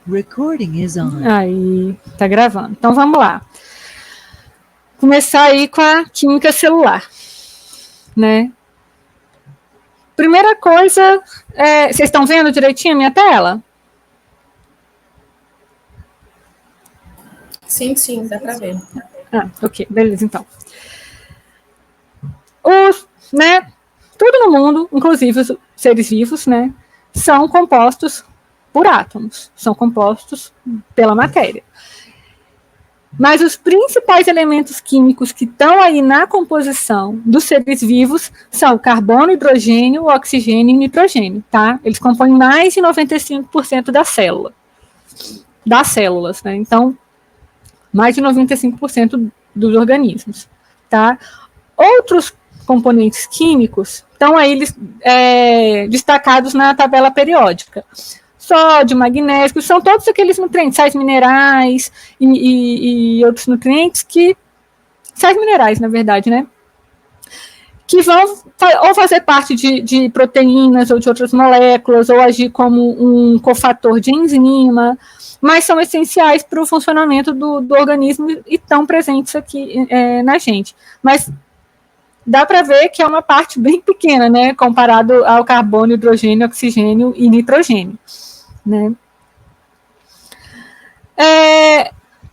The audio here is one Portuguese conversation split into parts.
Recording is on. Aí, tá gravando. Então, vamos lá. Começar aí com a química celular, né? Primeira coisa, vocês estão vendo direitinho a minha tela? Sim, dá para ver. Ok, beleza, então. Tudo no mundo, inclusive os seres vivos, né, são compostos por átomos, são compostos pela matéria. Mas os principais elementos químicos que estão aí na composição dos seres vivos são carbono, hidrogênio, oxigênio e nitrogênio, tá? Eles compõem mais de 95% das células, né? Então, mais de 95% dos organismos, tá? Outros componentes químicos estão aí destacados na tabela periódica. Sódio, magnésio, são todos aqueles nutrientes, sais minerais e outros nutrientes sais minerais, na verdade, né? Que vão ou fazer parte de proteínas ou de outras moléculas, ou agir como um cofator de enzima, mas são essenciais para o funcionamento do organismo e estão presentes aqui na gente. Mas dá para ver que é uma parte bem pequena, né, comparado ao carbono, hidrogênio, oxigênio e nitrogênio, né?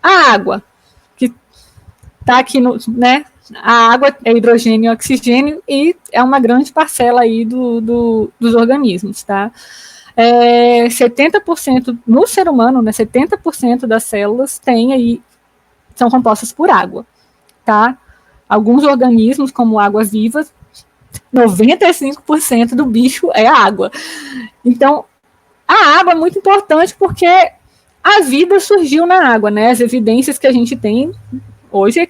A água, que está aqui, né? A água é hidrogênio e oxigênio e é uma grande parcela aí dos organismos, tá? 70% no ser humano, né? 70% das células são compostas por água, tá? Alguns organismos, como água-vivas, 95% do bicho é água. Então, a água é muito importante porque a vida surgiu na água, né? As evidências que a gente tem hoje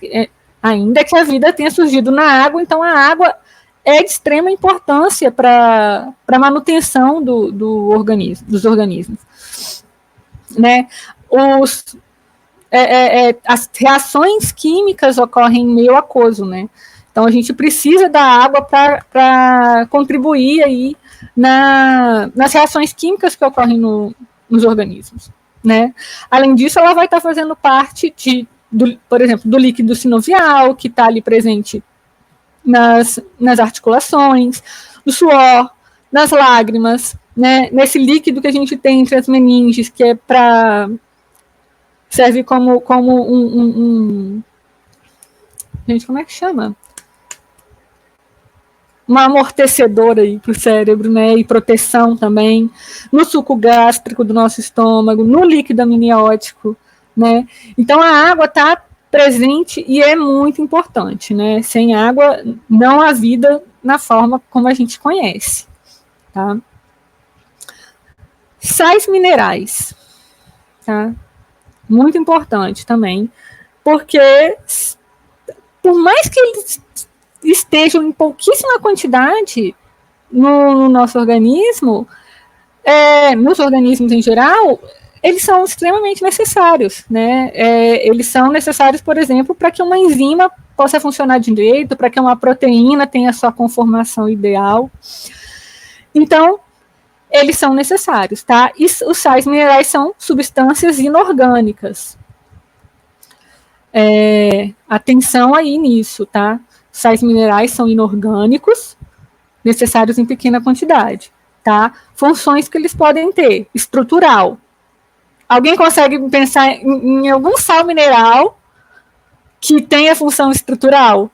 ainda é que a vida tenha surgido na água, então a água é de extrema importância para a manutenção dos organismos. Né? As reações químicas ocorrem em meio aquoso, né? Então a gente precisa da água para contribuir aí nas reações químicas que ocorrem nos organismos, né? Além disso, ela vai estar fazendo parte por exemplo, do líquido sinovial, que está ali presente nas articulações, do suor, nas lágrimas, né? Nesse líquido que a gente tem entre as meninges, que serve como gente, como é que chama? Uma amortecedora aí para o cérebro, né? E proteção também. No suco gástrico do nosso estômago, no líquido amniótico, né? Então, a água está presente e é muito importante, né? Sem água, não há vida na forma como a gente conhece, tá? Sais minerais, tá? Muito importante também, porque por mais que eles estejam em pouquíssima quantidade no nosso organismo, nos organismos em geral, eles são extremamente necessários, né? Eles são necessários, por exemplo, para que uma enzima possa funcionar direito, para que uma proteína tenha sua conformação ideal. Então, eles são necessários, tá? E os sais minerais são substâncias inorgânicas. Atenção aí nisso, tá? Sais minerais são inorgânicos, necessários em pequena quantidade, tá? Funções que eles podem ter: estrutural. Alguém consegue pensar em algum sal mineral que tenha função estrutural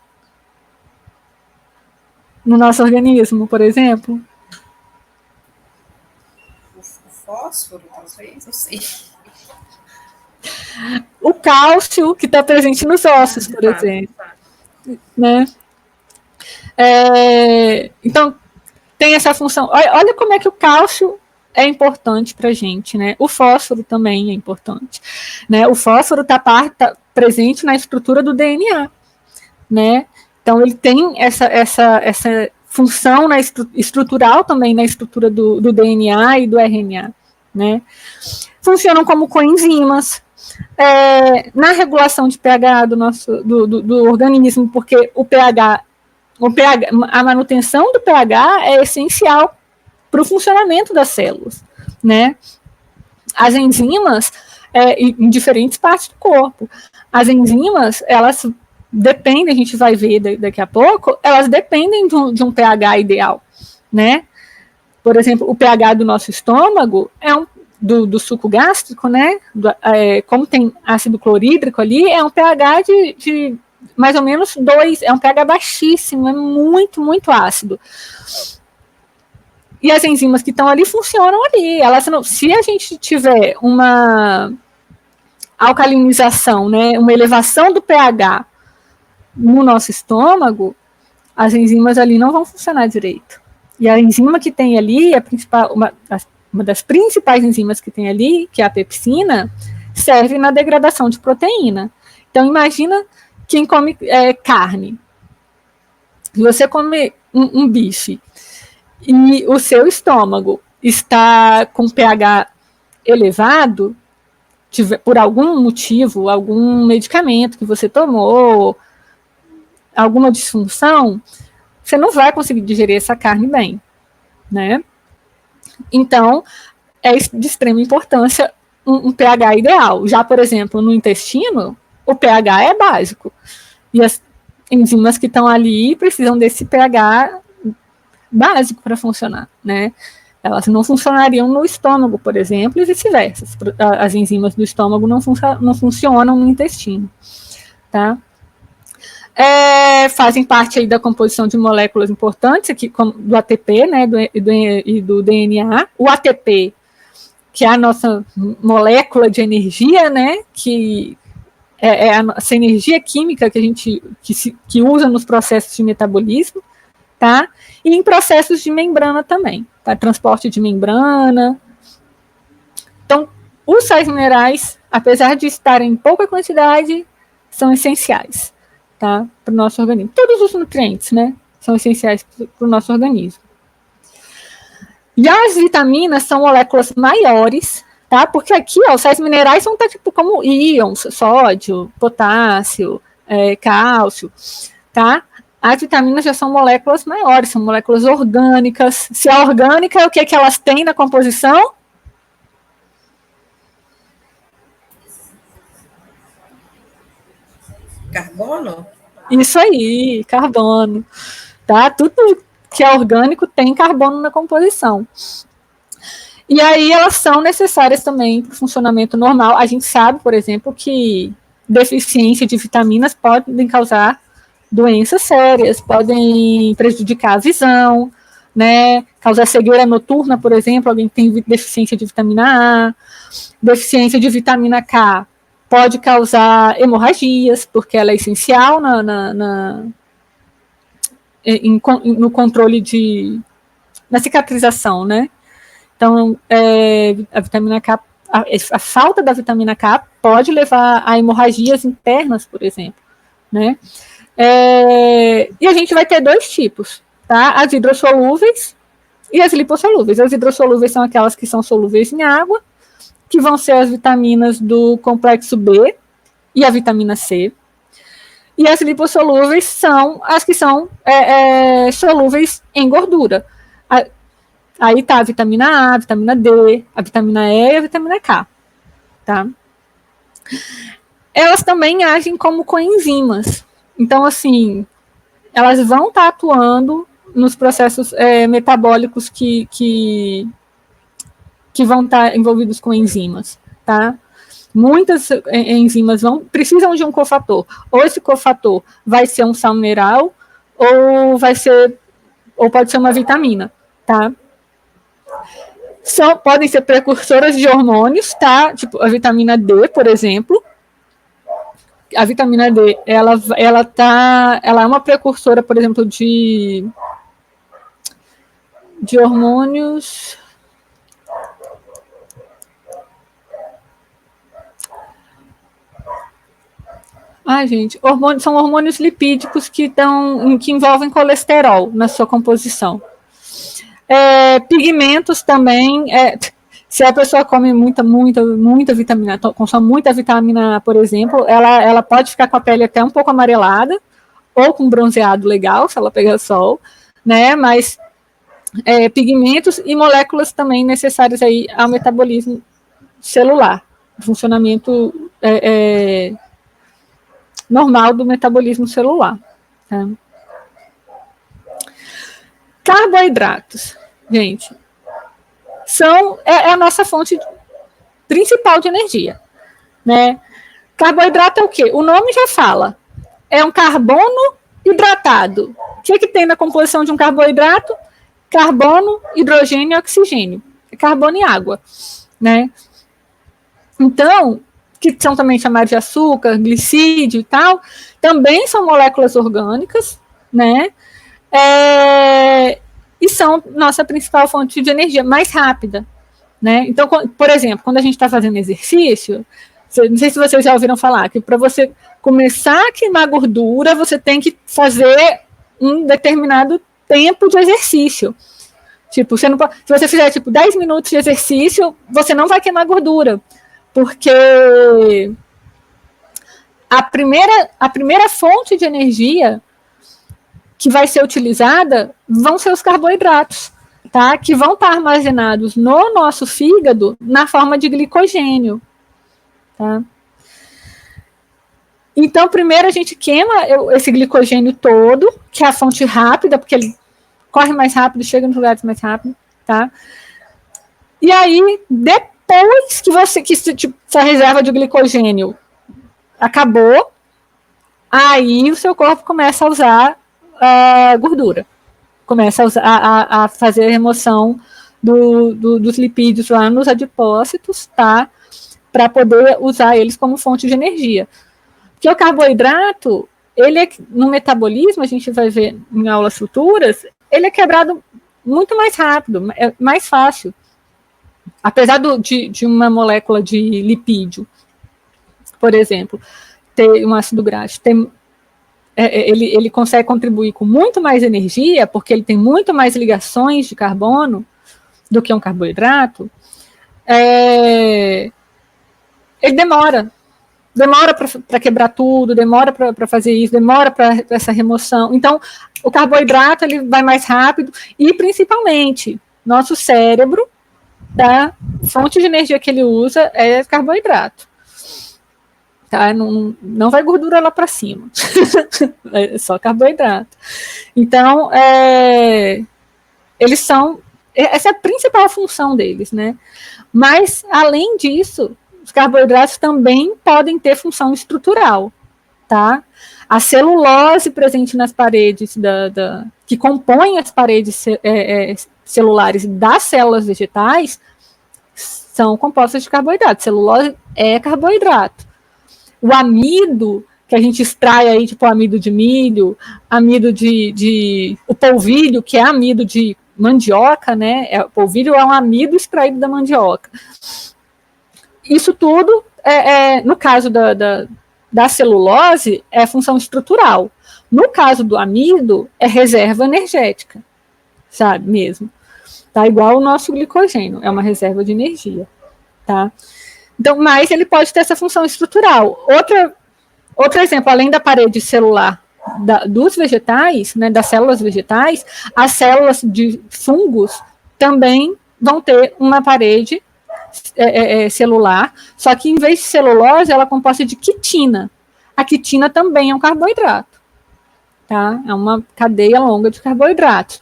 no nosso organismo, por exemplo? O fósforo, talvez, não sei. O cálcio, que está presente nos ossos, por exemplo. Né? Então, tem essa função. Olha como é que o cálcio é importante para a gente, né? O fósforo também é importante, né? O fósforo está presente na estrutura do DNA, né? Então, ele tem essa função estrutural também na estrutura do DNA e do RNA, né? Funcionam como coenzimas, na regulação de pH do organismo, porque a manutenção do pH é essencial para o funcionamento das células, né? As enzimas, em diferentes partes do corpo, as enzimas, elas dependem, a gente vai ver daqui a pouco, elas dependem de um pH ideal, né? Por exemplo, o pH do nosso estômago do suco gástrico, né? Como tem ácido clorídrico ali, é um pH de mais ou menos 2, é um pH baixíssimo, é muito, muito ácido. E as enzimas que estão ali funcionam ali. Se a gente tiver uma alcalinização, né, uma elevação do pH no nosso estômago, as enzimas ali não vão funcionar direito. E a enzima que tem ali, uma das principais enzimas que tem ali, que é a pepsina, serve na degradação de proteína. Então, imagina quem come carne. Se você come um bife e o seu estômago está com pH elevado, por algum motivo, algum medicamento que você tomou, alguma disfunção, você não vai conseguir digerir essa carne bem, né? Então, é de extrema importância um pH ideal. Já, por exemplo, no intestino, o pH é básico. E as enzimas que estão ali precisam desse pH básico para funcionar, né? Elas não funcionariam no estômago, por exemplo, e vice-versa. As enzimas do estômago não funcionam no intestino, tá? Fazem parte aí da composição de moléculas importantes, aqui, como do ATP, né, e do DNA. O ATP, que é a nossa molécula de energia, né, que é essa energia química que a gente que usa nos processos de metabolismo, tá? E em processos de membrana também, tá? Transporte de membrana. Então, os sais minerais, apesar de estarem em pouca quantidade, são essenciais, tá? Para o nosso organismo. Todos os nutrientes, né? São essenciais para o nosso organismo. E as vitaminas são moléculas maiores, tá? Porque aqui, ó, os sais minerais são tipo como íons, sódio, potássio, cálcio, tá? As vitaminas já são moléculas maiores, são moléculas orgânicas. Se é orgânica, o que elas têm na composição? Carbono? Isso aí, carbono. Tá? Tudo que é orgânico tem carbono na composição. E aí elas são necessárias também para o funcionamento normal. A gente sabe, por exemplo, que deficiência de vitaminas podem causar doenças sérias, podem prejudicar a visão, né? Causar cegueira noturna, por exemplo, alguém que tem deficiência de vitamina A, deficiência de vitamina K pode causar hemorragias, porque ela é essencial no controle na cicatrização, né? Então, a vitamina K, a falta da vitamina K pode levar a hemorragias internas, por exemplo, né? E a gente vai ter 2 tipos, tá? As hidrossolúveis e as lipossolúveis. As hidrossolúveis são aquelas que são solúveis em água, que vão ser as vitaminas do complexo B e a vitamina C. E as lipossolúveis são as que são solúveis em gordura. Aí tá a vitamina A, a vitamina D, a vitamina E e a vitamina K, tá? Elas também agem como coenzimas. Então, assim, elas vão estar atuando nos processos metabólicos que vão estar envolvidos com enzimas, tá? Muitas enzimas precisam de um cofator. Ou esse cofator vai ser um sal mineral, ou pode ser uma vitamina, tá? Podem ser precursoras de hormônios, tá? Tipo a vitamina D, por exemplo. A vitamina D, ela é uma precursora, por exemplo, de hormônios. Gente, são hormônios lipídicos que envolvem colesterol na sua composição. Pigmentos também. Se a pessoa come muita vitamina, consome muita vitamina A, por exemplo, ela pode ficar com a pele até um pouco amarelada, ou com bronzeado legal, se ela pegar sol, né? Mas pigmentos e moléculas também necessárias aí ao metabolismo celular, funcionamento normal do metabolismo celular. Tá? Carboidratos, gente, é a nossa fonte principal de energia, né? Carboidrato é o quê? O nome já fala. É um carbono hidratado. O que tem na composição de um carboidrato? Carbono, hidrogênio e oxigênio. É carbono e água, né? Então, que são também chamados de açúcar, glicídio e tal, também são moléculas orgânicas, né? E são nossa principal fonte de energia, mais rápida, né? Então, por exemplo, quando a gente está fazendo exercício, não sei se vocês já ouviram falar, que para você começar a queimar gordura, você tem que fazer um determinado tempo de exercício. Tipo, se você fizer 10 minutos de exercício, você não vai queimar gordura, porque a primeira fonte de energia que vai ser utilizada vão ser os carboidratos, tá? Que vão estar armazenados no nosso fígado na forma de glicogênio. Tá? Então, primeiro a gente queima esse glicogênio todo, que é a fonte rápida, porque ele corre mais rápido, chega nos lugares mais rápido, tá? E aí, depois que essa reserva de glicogênio acabou, aí o seu corpo começa a usar gordura, começa a fazer a remoção dos lipídios lá nos adipócitos, tá? Para poder usar eles como fonte de energia. Porque o carboidrato, no metabolismo, a gente vai ver em aulas futuras, ele é quebrado muito mais rápido, é mais fácil. Apesar de uma molécula de lipídio, por exemplo, ter um ácido graxo, ele consegue contribuir com muito mais energia, porque ele tem muito mais ligações de carbono do que um carboidrato, ele demora para quebrar tudo, demora para fazer isso, demora para essa remoção. Então, o carboidrato ele vai mais rápido e, principalmente, nosso cérebro, tá? A fonte de energia que ele usa é carboidrato. Tá? Não vai gordura lá para cima. É só carboidrato. Então, eles são... Essa é a principal função deles, né? Mas, além disso, os carboidratos também podem ter função estrutural, tá? A celulose presente nas paredes que compõem as paredes celulares das células vegetais são compostas de carboidrato. Celulose é carboidrato. O amido que a gente extrai aí, tipo amido de milho, amido o polvilho, que é amido de mandioca, né? O polvilho é um amido extraído da mandioca. Isso tudo, no caso da celulose, é função estrutural. No caso do amido, é reserva energética, sabe, mesmo. Tá igual o nosso glicogênio, é uma reserva de energia, tá? Então, mas ele pode ter essa função estrutural. Outro exemplo, além da parede celular dos vegetais, né, das células vegetais, as células de fungos também vão ter uma parede celular, só que em vez de celulose, ela é composta de quitina. A quitina também é um carboidrato, tá? É uma cadeia longa de carboidratos.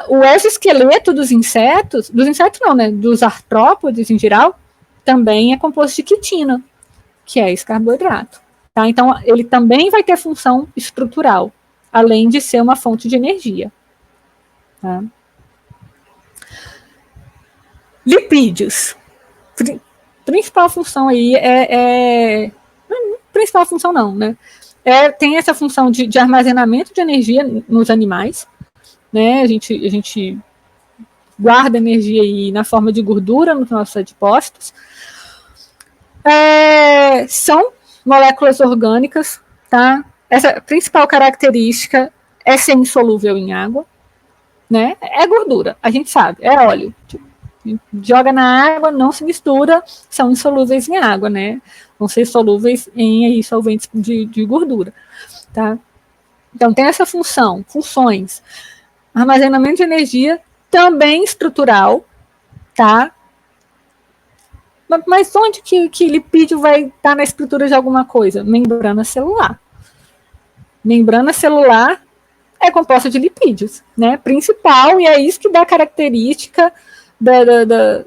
O exoesqueleto dos insetos não, né? Dos artrópodes em geral, também é composto de quitina, que é esse carboidrato. Tá? Então, ele também vai ter função estrutural, além de ser uma fonte de energia. Tá? Lipídios. Principal função aí principal função não, né? Tem essa função de armazenamento de energia nos animais, né? A gente guarda energia aí na forma de gordura nos nossos adipócitos. São moléculas orgânicas, tá? Essa principal característica é ser insolúvel em água, né? É gordura, a gente sabe, é óleo. Joga na água, não se mistura, são insolúveis em água, né? Vão ser solúveis em solventes de gordura, tá? Então, tem essa funções. Armazenamento de energia, também estrutural, tá? Mas onde que lipídio vai estar na estrutura de alguma coisa? Membrana celular. Membrana celular é composta de lipídios, né? Principal, e é isso que dá característica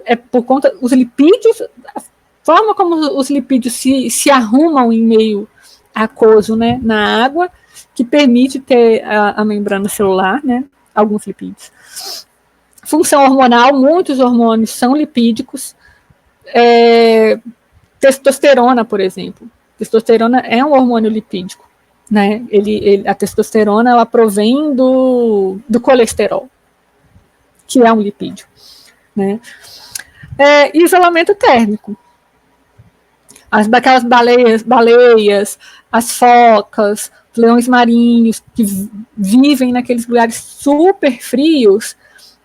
é por conta os lipídios, a forma como os lipídios se arrumam em meio aquoso, né, na água, que permite ter a membrana celular, né? Alguns lipídios. Função hormonal, muitos hormônios são lipídicos. Testosterona, por exemplo. Testosterona é um hormônio lipídico, né? A testosterona ela provém do colesterol, que é um lipídio, né? Isolamento térmico. Daquelas baleias, as focas, leões marinhos que vivem naqueles lugares super frios,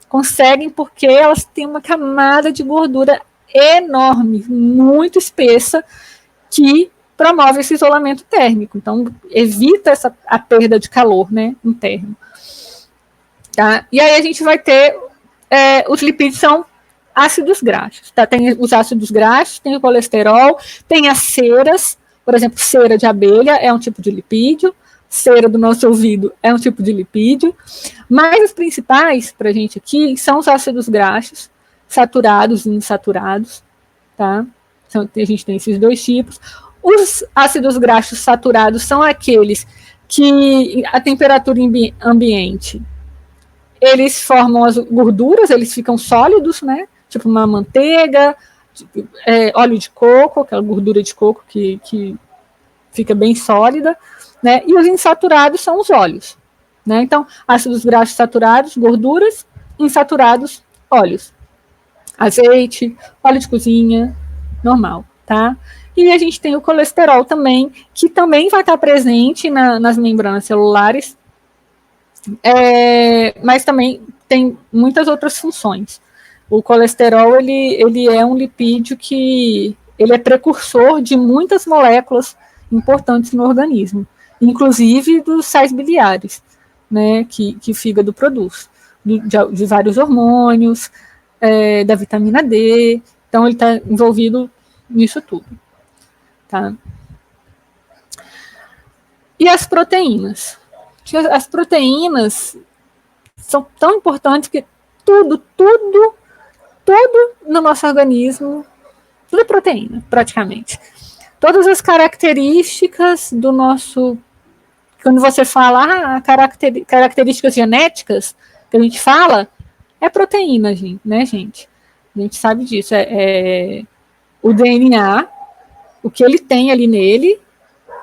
conseguem porque elas têm uma camada de gordura enorme, muito espessa, que promove esse isolamento térmico. Então, evita a perda de calor, né, interno. Tá? E aí a gente vai ter, os lipídios são ácidos graxos. Tá? Tem os ácidos graxos, tem o colesterol, tem as ceras, por exemplo, cera de abelha é um tipo de lipídio, cera do nosso ouvido é um tipo de lipídio, mas os principais para a gente aqui são os ácidos graxos, saturados e insaturados, tá? Então, a gente tem esses dois tipos. Os ácidos graxos saturados são aqueles que a temperatura ambiente, eles formam as gorduras, eles ficam sólidos, né? Tipo uma manteiga, óleo de coco, aquela gordura de coco que fica bem sólida, né? E os insaturados são os óleos, né? Então, ácidos graxos saturados, gorduras, insaturados, óleos. Azeite, óleo de cozinha, normal, tá? E a gente tem o colesterol também, que também vai estar presente nas membranas celulares, mas também tem muitas outras funções. O colesterol, ele é um lipídio que ele é precursor de muitas moléculas importantes no organismo, inclusive dos sais biliares, né, que o fígado produz, de vários hormônios, da vitamina D, então ele está envolvido nisso tudo. Tá? E as proteínas? As proteínas são tão importantes que tudo no nosso organismo, tudo é proteína, praticamente. Todas as características do nosso... Quando você fala características genéticas, que a gente fala, é proteína, gente, né, gente? A gente sabe disso. O DNA, o que ele tem ali nele,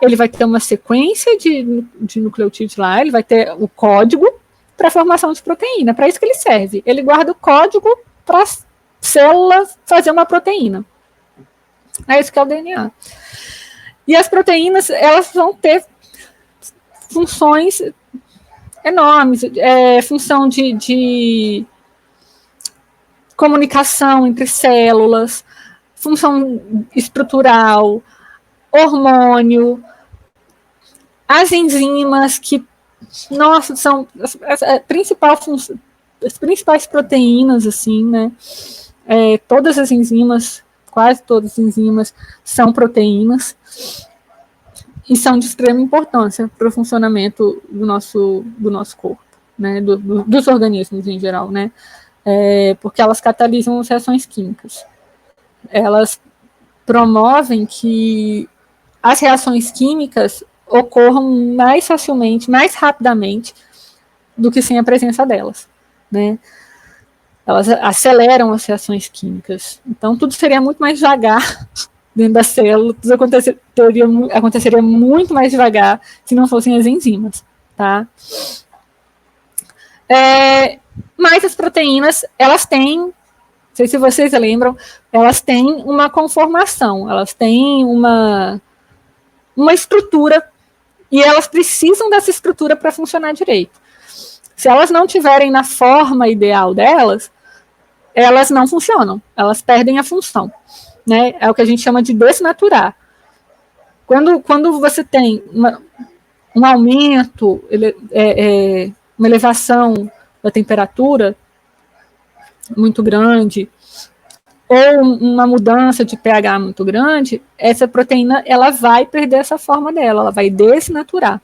ele vai ter uma sequência de nucleotídeos lá, ele vai ter o código para a formação de proteína, para isso que ele serve. Ele guarda o código para as células fazer uma proteína. É isso que é o DNA. E as proteínas, elas vão ter funções enormes, função de comunicação entre células, função estrutural, hormônio, as enzimas que, nossa, são as principais proteínas, assim, né? Todas as enzimas, quase todas as enzimas são proteínas e são de extrema importância para o funcionamento do nosso corpo, né? Dos organismos em geral, né? Porque elas catalisam as reações químicas. Elas promovem que as reações químicas ocorram mais facilmente, mais rapidamente do que sem a presença delas, né? Elas aceleram as reações químicas. Então, tudo seria muito mais devagar dentro da célula, tudo aconteceria muito mais devagar se não fossem as enzimas, tá? Mas as proteínas, elas têm, não sei se vocês lembram, elas têm uma conformação, elas têm uma estrutura, e elas precisam dessa estrutura para funcionar direito. Se elas não tiverem na forma ideal delas, elas não funcionam, elas perdem a função, né? É o que a gente chama de desnaturar. Quando você tem um aumento, uma elevação da temperatura muito grande, ou uma mudança de pH muito grande, essa proteína ela vai perder essa forma dela, ela vai desnaturar.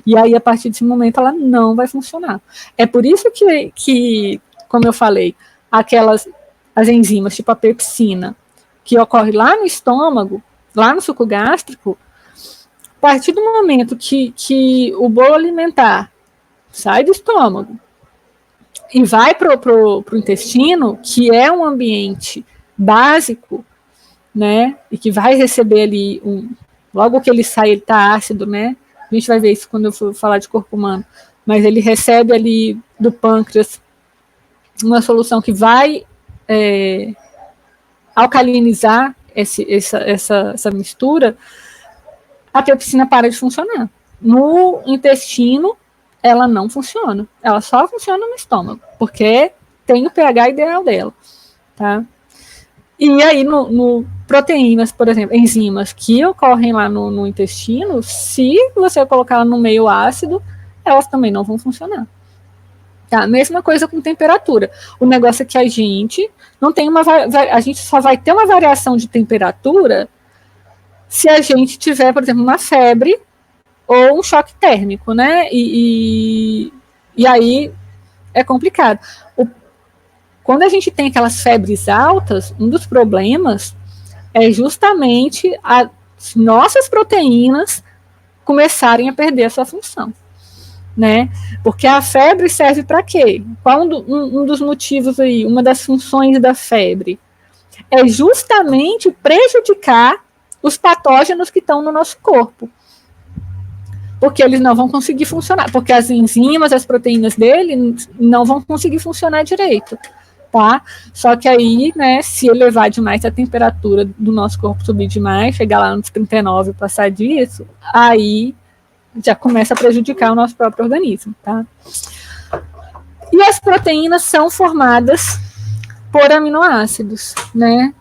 E aí, a partir desse momento, ela não vai funcionar. É por isso que como eu falei, as enzimas, tipo a pepsina, que ocorre lá no estômago, lá no suco gástrico, a partir do momento que o bolo alimentar sai do estômago e vai para o intestino, que é um ambiente básico, né, e que vai receber ali, logo que ele sai, ele está ácido, né, a gente vai ver isso quando eu for falar de corpo humano, mas ele recebe ali do pâncreas uma solução que vai alcalinizar essa mistura, a pepsina para de funcionar. No intestino, ela não funciona. Ela só funciona no estômago, porque tem o pH ideal dela. Tá? E aí, no proteínas, por exemplo, enzimas que ocorrem lá no intestino, se você colocar ela no meio ácido, elas também não vão funcionar. Tá? Mesma coisa com temperatura. O negócio é que a gente não tem a gente só vai ter uma variação de temperatura se a gente tiver, por exemplo, uma febre ou um choque térmico, né? E aí é complicado. Quando a gente tem aquelas febres altas, um dos problemas é justamente as nossas proteínas começarem a perder a sua função, né? Porque a febre serve para quê? Qual um dos motivos aí, uma das funções da febre? É justamente prejudicar os patógenos que estão no nosso corpo. Porque eles não vão conseguir funcionar, porque as enzimas, as proteínas dele não vão conseguir funcionar direito, tá? Só que aí, né, se elevar demais a temperatura do nosso corpo, subir demais, chegar lá nos 39 e passar disso, aí já começa a prejudicar o nosso próprio organismo, tá? E as proteínas são formadas por aminoácidos, né?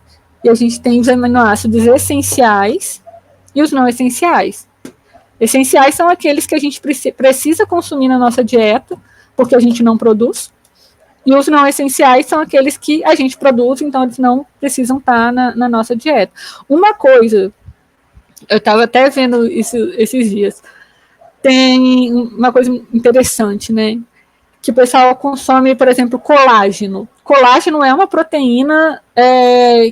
E a gente tem os aminoácidos essenciais e os não essenciais. Essenciais são aqueles que a gente precisa consumir na nossa dieta, porque a gente não produz. E os não essenciais são aqueles que a gente produz, então eles não precisam estar na nossa dieta. Uma coisa, eu estava até vendo isso esses dias, tem uma coisa interessante, né? Que o pessoal consome, por exemplo, colágeno. Colágeno é uma proteína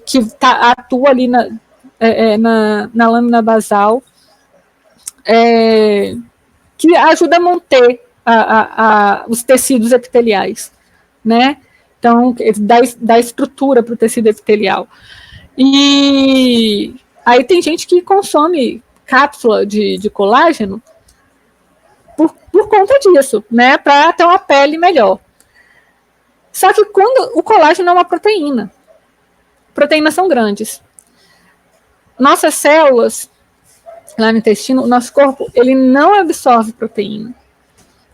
que atua ali na lâmina basal, que ajuda a manter os tecidos epiteliais, né? Então, dá estrutura para o tecido epitelial. E aí tem gente que consome cápsula de colágeno por conta disso, né? Para ter uma pele melhor. Só que quando o colágeno é uma proteína, proteínas são grandes. Nossas células lá no intestino, o nosso corpo, ele não absorve proteína.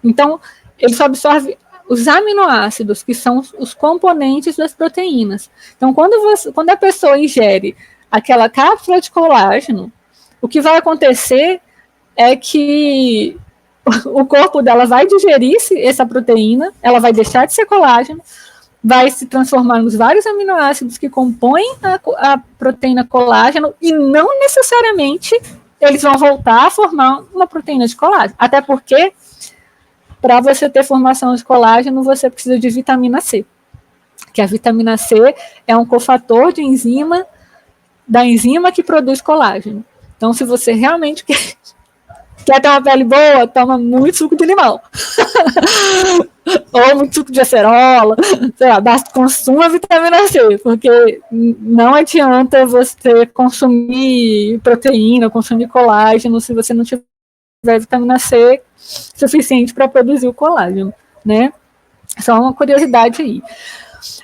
Então, ele só absorve os aminoácidos, que são os componentes das proteínas. Então, quando a pessoa ingere aquela cápsula de colágeno, o que vai acontecer é que o corpo dela vai digerir essa proteína, ela vai deixar de ser colágeno, vai se transformar nos vários aminoácidos que compõem a proteína colágeno e não necessariamente eles vão voltar a formar uma proteína de colágeno. Até porque, para você ter formação de colágeno, você precisa de vitamina C. Que a vitamina C é um cofator de enzima, da enzima que produz colágeno. Então, se você realmente quer ter uma pele boa, toma muito suco de limão. Ou muito suco de acerola, sei lá, consuma vitamina C, porque não adianta você consumir proteína, consumir colágeno, se você não tiver vitamina C suficiente para produzir o colágeno, né? Só uma curiosidade aí.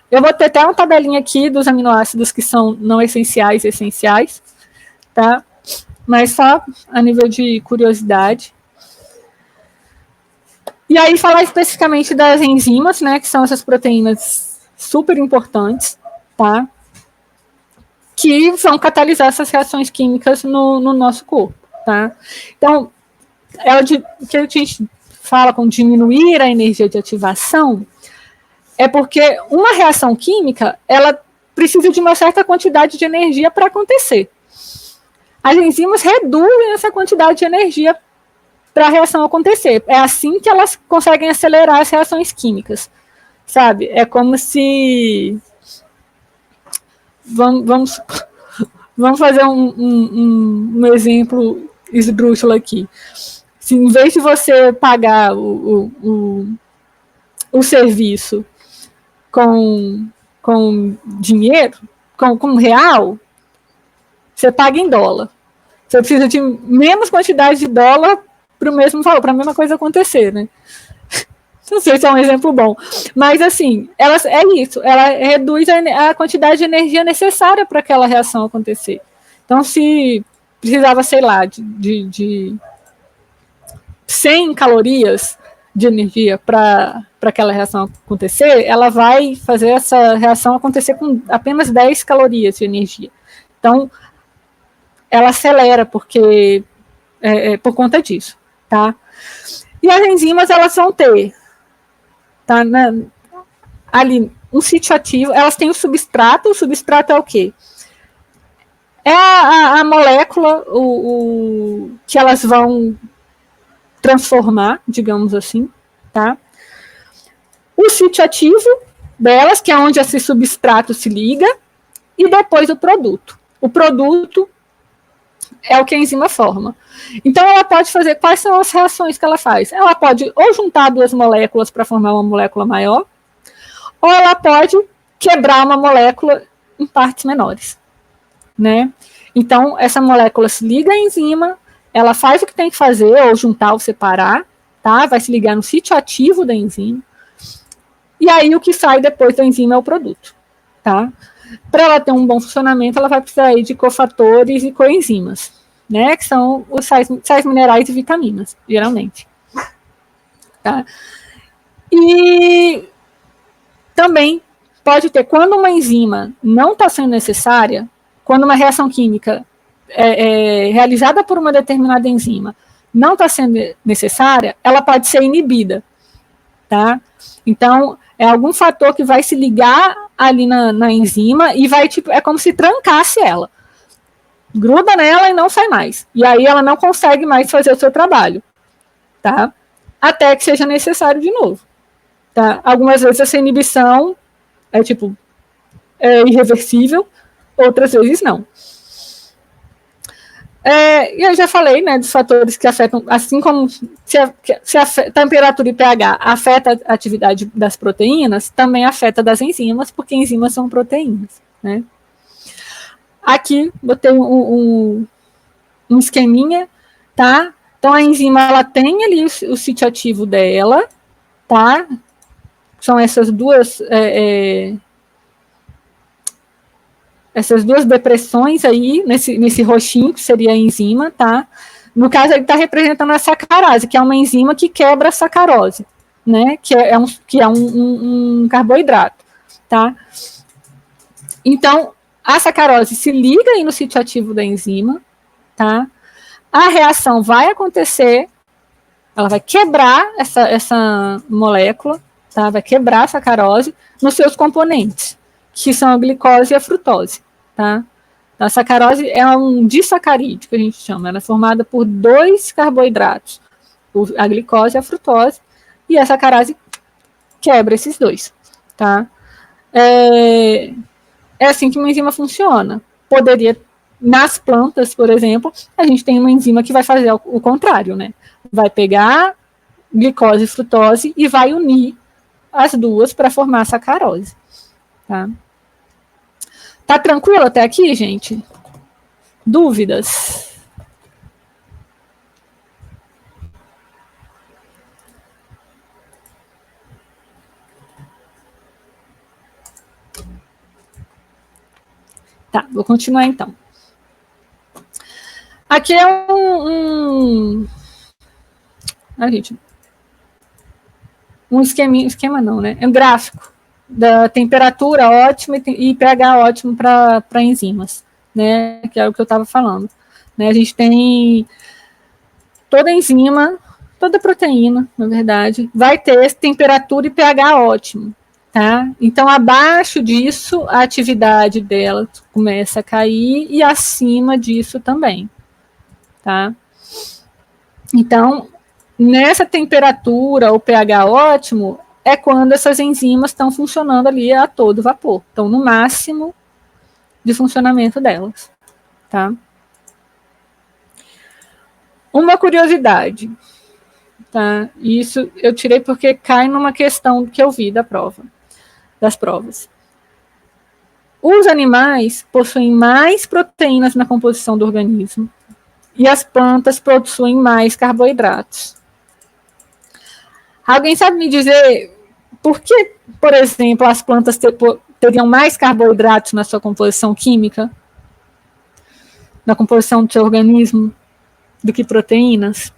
Eu vou ter até uma tabelinha aqui dos aminoácidos que são não essenciais e essenciais, tá? Mas só a nível de curiosidade. E aí falar especificamente das enzimas, né, que são essas proteínas super importantes, tá? Que vão catalisar essas reações químicas no nosso corpo, tá? Então, o que a gente fala com diminuir a energia de ativação é porque uma reação química, ela precisa de uma certa quantidade de energia para acontecer. As enzimas reduzem essa quantidade de energia para a reação acontecer. É assim que elas conseguem acelerar as reações químicas, sabe? É como se... Vamos fazer um exemplo esdrúxulo aqui. Se em vez de você pagar o serviço com dinheiro, com real, você paga em dólar. Você precisa de menos quantidade de dólar para o mesmo valor, para a mesma coisa acontecer, né? Não sei se é um exemplo bom. Mas, assim, é isso. Ela reduz a quantidade de energia necessária para aquela reação acontecer. Então, se precisava, sei lá, de 100 calorias de energia para aquela reação acontecer, ela vai fazer essa reação acontecer com apenas 10 calorias de energia. Então, ela acelera porque por conta disso, tá? E as enzimas, elas vão ter, tá, ali um sítio ativo, elas têm o substrato é o quê? É a molécula que elas vão transformar, digamos assim, tá? O sítio ativo delas, que é onde esse substrato se liga, e depois o produto. O produto é o que a enzima forma. Então, ela pode fazer... Quais são as reações que ela faz? Ela pode ou juntar duas moléculas para formar uma molécula maior, ou ela pode quebrar uma molécula em partes menores, né? Então, essa molécula se liga à enzima, ela faz o que tem que fazer, ou juntar ou separar, tá? Vai se ligar no sítio ativo da enzima, e aí o que sai depois da enzima é o produto, tá? Para ela ter um bom funcionamento, ela vai precisar aí de cofatores e coenzimas, né? Que são os sais minerais e vitaminas, geralmente. Tá? E também pode ter, quando uma enzima não está sendo necessária, quando uma reação química realizada por uma determinada enzima não está sendo necessária, ela pode ser inibida, tá? Então, é algum fator que vai se ligar ali na enzima e vai, tipo, é como se trancasse ela. Gruda nela e não sai mais. E aí ela não consegue mais fazer o seu trabalho, tá? Até que seja necessário de novo, tá? Algumas vezes essa inibição é irreversível, outras vezes não. E eu já falei, né, dos fatores que afetam, assim como se a temperatura e pH afeta a atividade das proteínas, também afeta das enzimas, porque enzimas são proteínas, né? Aqui, botei um esqueminha, tá? Então, a enzima, ela tem ali o sítio ativo dela, tá? São essas duas depressões aí, nesse roxinho, que seria a enzima, tá? No caso, ele está representando a sacarase, que é uma enzima que quebra a sacarose, né? Que é um carboidrato, tá? Então, a sacarose se liga aí no sítio ativo da enzima, tá? A reação vai acontecer, ela vai quebrar essa molécula, tá? Vai quebrar a sacarose nos seus componentes, que são a glicose e a frutose. Tá? A sacarose é um disacarídeo, que a gente chama. Ela é formada por 2 carboidratos, a glicose e a frutose, e a sacarose quebra esses 2. Tá? É assim que uma enzima funciona. Poderia, nas plantas, por exemplo, a gente tem uma enzima que vai fazer o contrário, né? Vai pegar glicose e frutose e vai unir as duas para formar a sacarose. Tá? Tá tranquilo até aqui, gente? Dúvidas? Tá, vou continuar então. Aqui é um esquema não, né? É um gráfico da temperatura ótima e pH ótimo para enzimas, né? Que é o que eu estava falando. Né? A gente tem toda enzima, toda proteína, na verdade, vai ter temperatura e pH ótimo, Tá? Então, abaixo disso, a atividade dela começa a cair e acima disso também. Tá? Então, nessa temperatura, o pH ótimo, é quando essas enzimas estão funcionando ali a todo vapor. Estão no máximo de funcionamento delas. Tá? Uma curiosidade. Tá? Isso eu tirei porque cai numa questão que eu vi das provas. Os animais possuem mais proteínas na composição do organismo e as plantas possuem mais carboidratos. Alguém sabe me dizer por que, por exemplo, as plantas teriam mais carboidratos na sua composição química, na composição do seu organismo, do que proteínas?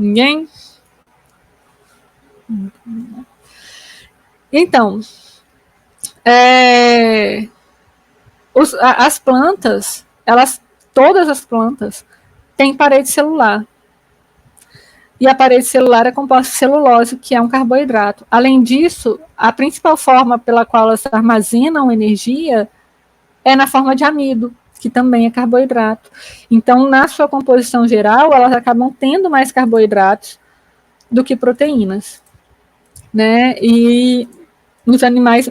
Ninguém? Então, as plantas, todas as plantas, têm parede celular. E a parede celular é composta de celulose, que é um carboidrato. Além disso, a principal forma pela qual elas armazenam energia é na forma de amido, que também é carboidrato. Então, na sua composição geral, elas acabam tendo mais carboidratos do que proteínas. Né? E os animais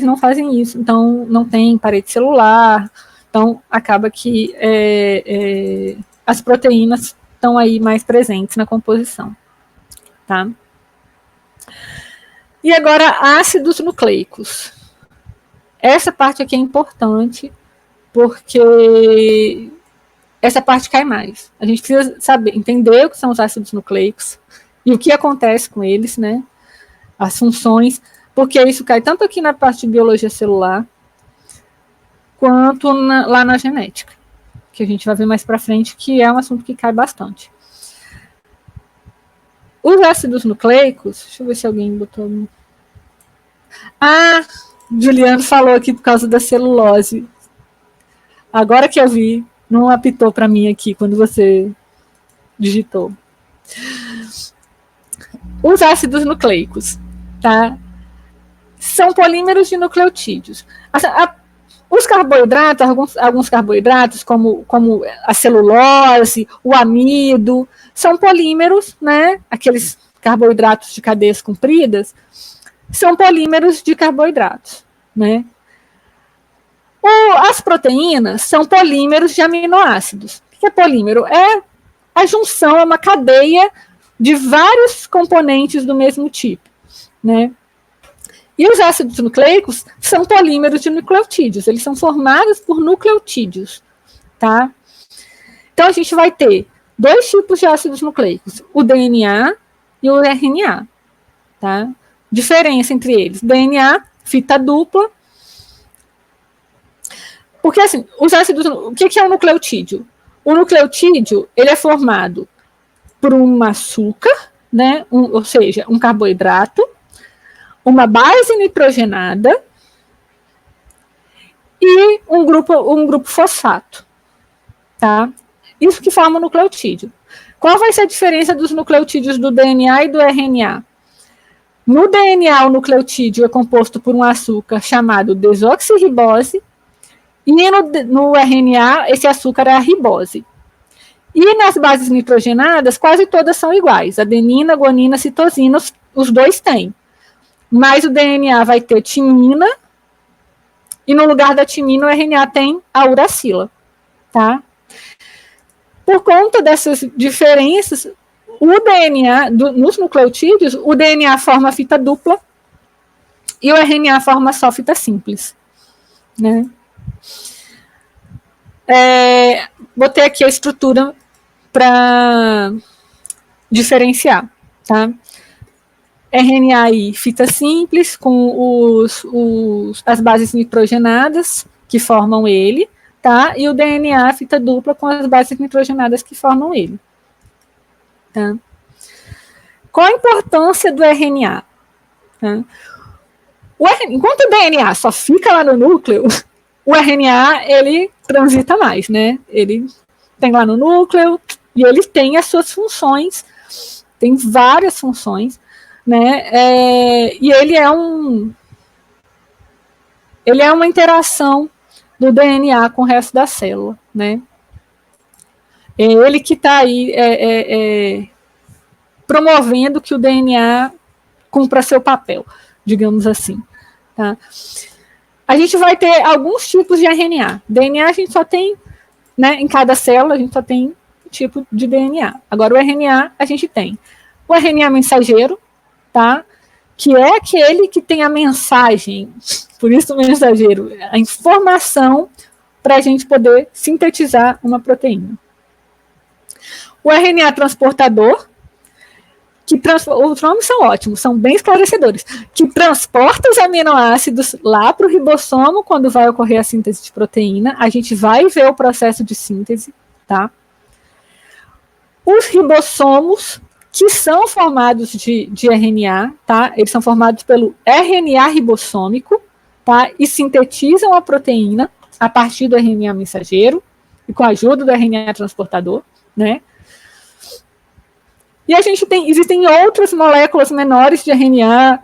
não fazem isso, então não tem parede celular, então acaba que as proteínas estão aí mais presentes na composição. Tá? E agora, ácidos nucleicos. Essa parte aqui é importante, porque essa parte cai mais. A gente precisa saber, entender o que são os ácidos nucleicos e o que acontece com eles, né? As funções, porque isso cai tanto aqui na parte de biologia celular, quanto lá na genética, que a gente vai ver mais para frente, que é um assunto que cai bastante. Os ácidos nucleicos, deixa eu ver se alguém botou. Ah, Juliano falou aqui por causa da celulose. Agora que eu vi, não apitou para mim aqui quando você digitou. Os ácidos nucleicos, tá? São polímeros de nucleotídeos. Os carboidratos, alguns carboidratos, como a celulose, o amido, são polímeros, né? Aqueles carboidratos de cadeias compridas, são polímeros de carboidratos, né? As proteínas são polímeros de aminoácidos. O que é polímero? É a junção, é uma cadeia de vários componentes do mesmo tipo, né? E os ácidos nucleicos são polímeros de nucleotídeos, eles são formados por nucleotídeos, tá? Então, a gente vai ter dois tipos de ácidos nucleicos, o DNA e o RNA, tá? Diferença entre eles, DNA, fita dupla, porque, assim, os ácidos, o que é um nucleotídeo? O nucleotídeo, ele é formado por um açúcar, né? Ou seja, um carboidrato, uma base nitrogenada e um grupo fosfato, tá? Isso que forma o nucleotídeo. Qual vai ser a diferença dos nucleotídeos do DNA e do RNA? No DNA, o nucleotídeo é composto por um açúcar chamado desoxirribose e no RNA, esse açúcar é a ribose. E nas bases nitrogenadas, quase todas são iguais. Adenina, guanina, citosina, os dois têm. Mas o DNA vai ter timina e no lugar da timina o RNA tem a uracila, tá? Por conta dessas diferenças, o DNA, nos nucleotídeos, o DNA forma fita dupla e o RNA forma só fita simples, né? Botei aqui a estrutura para diferenciar, tá? RNA aí, fita simples, com as bases nitrogenadas que formam ele, tá? E o DNA, fita dupla, com as bases nitrogenadas que formam ele. Tá? Qual a importância do RNA? Né? Enquanto o DNA só fica lá no núcleo, o RNA, ele transita mais, né? Ele tem lá no núcleo e ele tem as suas funções, tem várias funções, né? E ele é uma interação do DNA com o resto da célula, né? É ele que está aí promovendo que o DNA cumpra seu papel, digamos assim. Tá? A gente vai ter alguns tipos de RNA. DNA a gente só tem, né, em cada célula a gente só tem um tipo de DNA. Agora o RNA a gente tem o RNA mensageiro, tá? Que é aquele que tem a mensagem, por isso o mensageiro, a informação para a gente poder sintetizar uma proteína. O RNA transportador, os nomes são ótimos, são bem esclarecedores, que transporta os aminoácidos lá para o ribossomo quando vai ocorrer a síntese de proteína. A gente vai ver o processo de síntese, tá? Os ribossomos, que são formados de RNA, tá? Eles são formados pelo RNA ribossômico, tá? E sintetizam a proteína a partir do RNA mensageiro e com a ajuda do RNA transportador, né? E existem outras moléculas menores de RNA,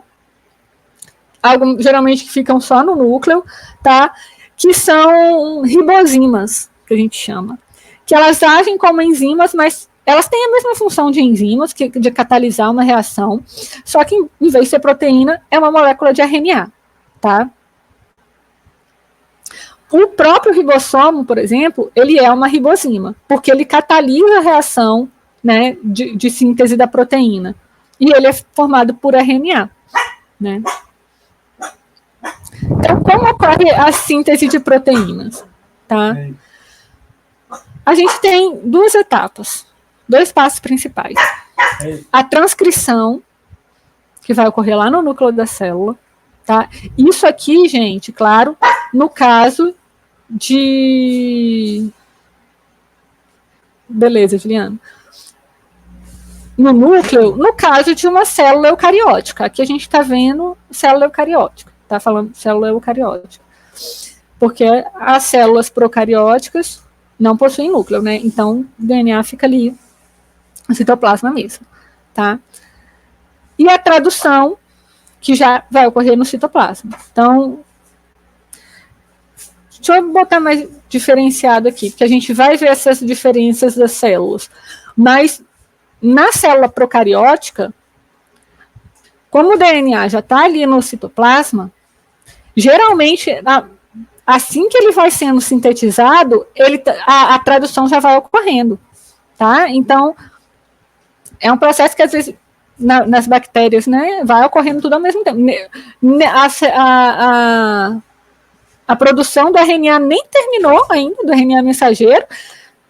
geralmente que ficam só no núcleo, tá? Que são ribozimas, que a gente chama. Que elas agem como enzimas, mas elas têm a mesma função de enzimas, de catalisar uma reação, só que em vez de ser proteína, é uma molécula de RNA, tá? O próprio ribossomo, por exemplo, ele é uma ribosima, porque ele catalisa a reação, né, de síntese da proteína. E ele é formado por RNA. Né? Então, como ocorre a síntese de proteínas? Tá? A gente tem duas etapas, dois passos principais. A transcrição, que vai ocorrer lá no núcleo da célula. Tá? Isso aqui, gente, claro, no caso de... Beleza, Juliana. No núcleo, no caso de uma célula eucariótica. Aqui a gente está vendo célula eucariótica. Está falando célula eucariótica. Porque as células procarióticas não possuem núcleo, né? Então, o DNA fica ali no citoplasma mesmo. Tá? E a tradução, que já vai ocorrer no citoplasma. Então, deixa eu botar mais diferenciado aqui, porque a gente vai ver essas diferenças das células. Mas na célula procariótica, como o DNA já está ali no citoplasma, geralmente, assim que ele vai sendo sintetizado, a tradução já vai ocorrendo. Tá? Então, é um processo que às vezes nas bactérias, né, vai ocorrendo tudo ao mesmo tempo. A produção do RNA nem terminou ainda, do RNA mensageiro,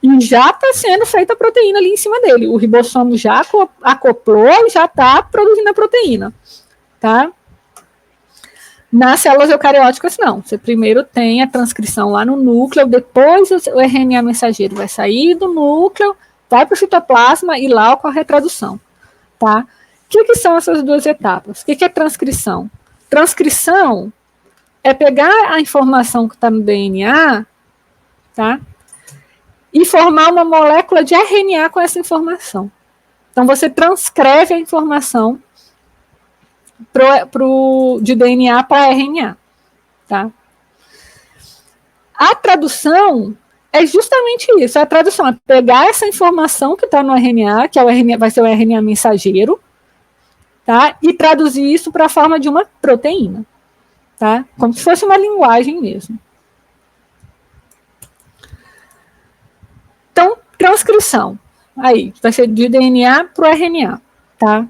e já está sendo feita a proteína ali em cima dele. O ribossomo já acoplou e já está produzindo a proteína. Tá? Nas células eucarióticas, não. Você primeiro tem a transcrição lá no núcleo, depois o RNA mensageiro vai sair do núcleo, vai para o citoplasma e lá ocorre a tradução. Tá? O que são essas duas etapas? O que é transcrição? Transcrição é pegar a informação que está no DNA, tá? E formar uma molécula de RNA com essa informação. Então, você transcreve a informação de DNA para RNA. Tá? A tradução é justamente isso. A tradução é pegar essa informação que está no RNA, que é o RNA, vai ser o RNA mensageiro, tá? E traduzir isso para a forma de uma proteína. Tá? Como se fosse uma linguagem mesmo. Então, transcrição. Aí, vai ser de DNA para o RNA. Tá?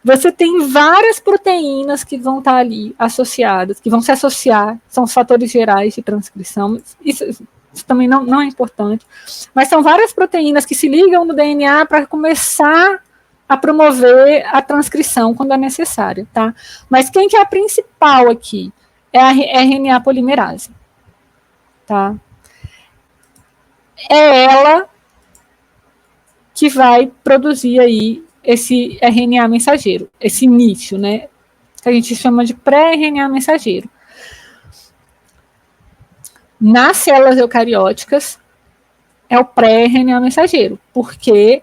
Você tem várias proteínas que vão estar ali associadas, que vão se associar, são os fatores gerais de transcrição. Isso também não é importante. Mas são várias proteínas que se ligam no DNA para começar a promover a transcrição quando é necessário. Tá? Mas quem que é a principal aqui? É a RNA polimerase. Tá? É ela que vai produzir aí esse RNA mensageiro, esse início, né? Que a gente chama de pré-RNA mensageiro. Nas células eucarióticas, é o pré-RNA mensageiro, porque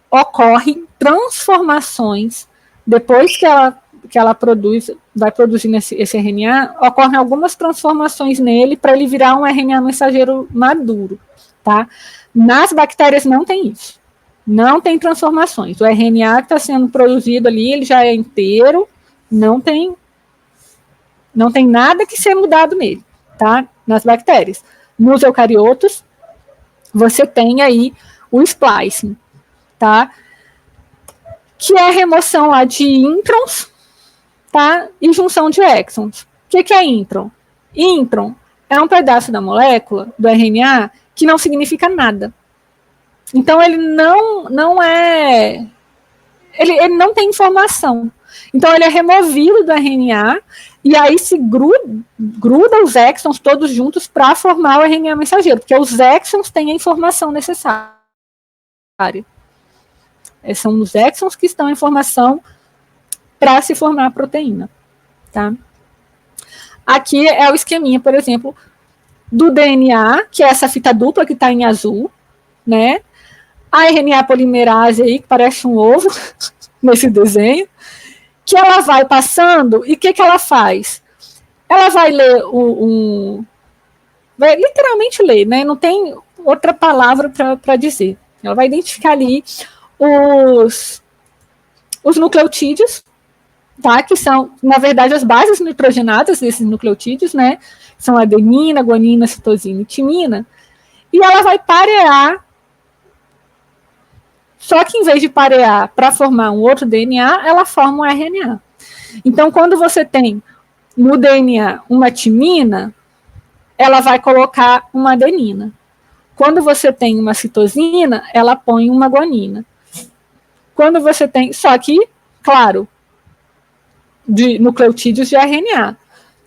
ocorrem transformações, depois que ela produz, vai produzindo esse RNA, ocorrem algumas transformações nele para ele virar um RNA mensageiro maduro, tá? Nas bactérias não tem isso. Não tem transformações. O RNA que está sendo produzido ali, ele já é inteiro, não tem nada que ser mudado nele, tá? Nas bactérias. Nos eucariotos, você tem aí o splicing, tá? Que é a remoção lá de introns, tá? E junção de exons. O que é intron? Intron é um pedaço da molécula, do RNA, que não significa nada. Então, ele não é... Ele não tem informação. Então, ele é removido do RNA e aí se gruda os exons todos juntos para formar o RNA mensageiro, porque os exons têm a informação necessária. São os exons que estão em formação para se formar a proteína. Tá? Aqui é o esqueminha, por exemplo, do DNA, que é essa fita dupla que está em azul, né? A RNA polimerase aí, que parece um ovo nesse desenho, que ela vai passando, e o que ela faz? Ela vai ler vai literalmente ler, né? Não tem outra palavra para dizer. Ela vai identificar ali os nucleotídeos, tá? Que são, na verdade, as bases nitrogenadas desses nucleotídeos, né? São adenina, guanina, citosina e timina. E ela vai parear. Só que em vez de parear para formar um outro DNA, ela forma um RNA. Então, quando você tem no DNA uma timina, ela vai colocar uma adenina. Quando você tem uma citosina, ela põe uma guanina. Quando você tem... Só que, claro, de nucleotídeos de RNA.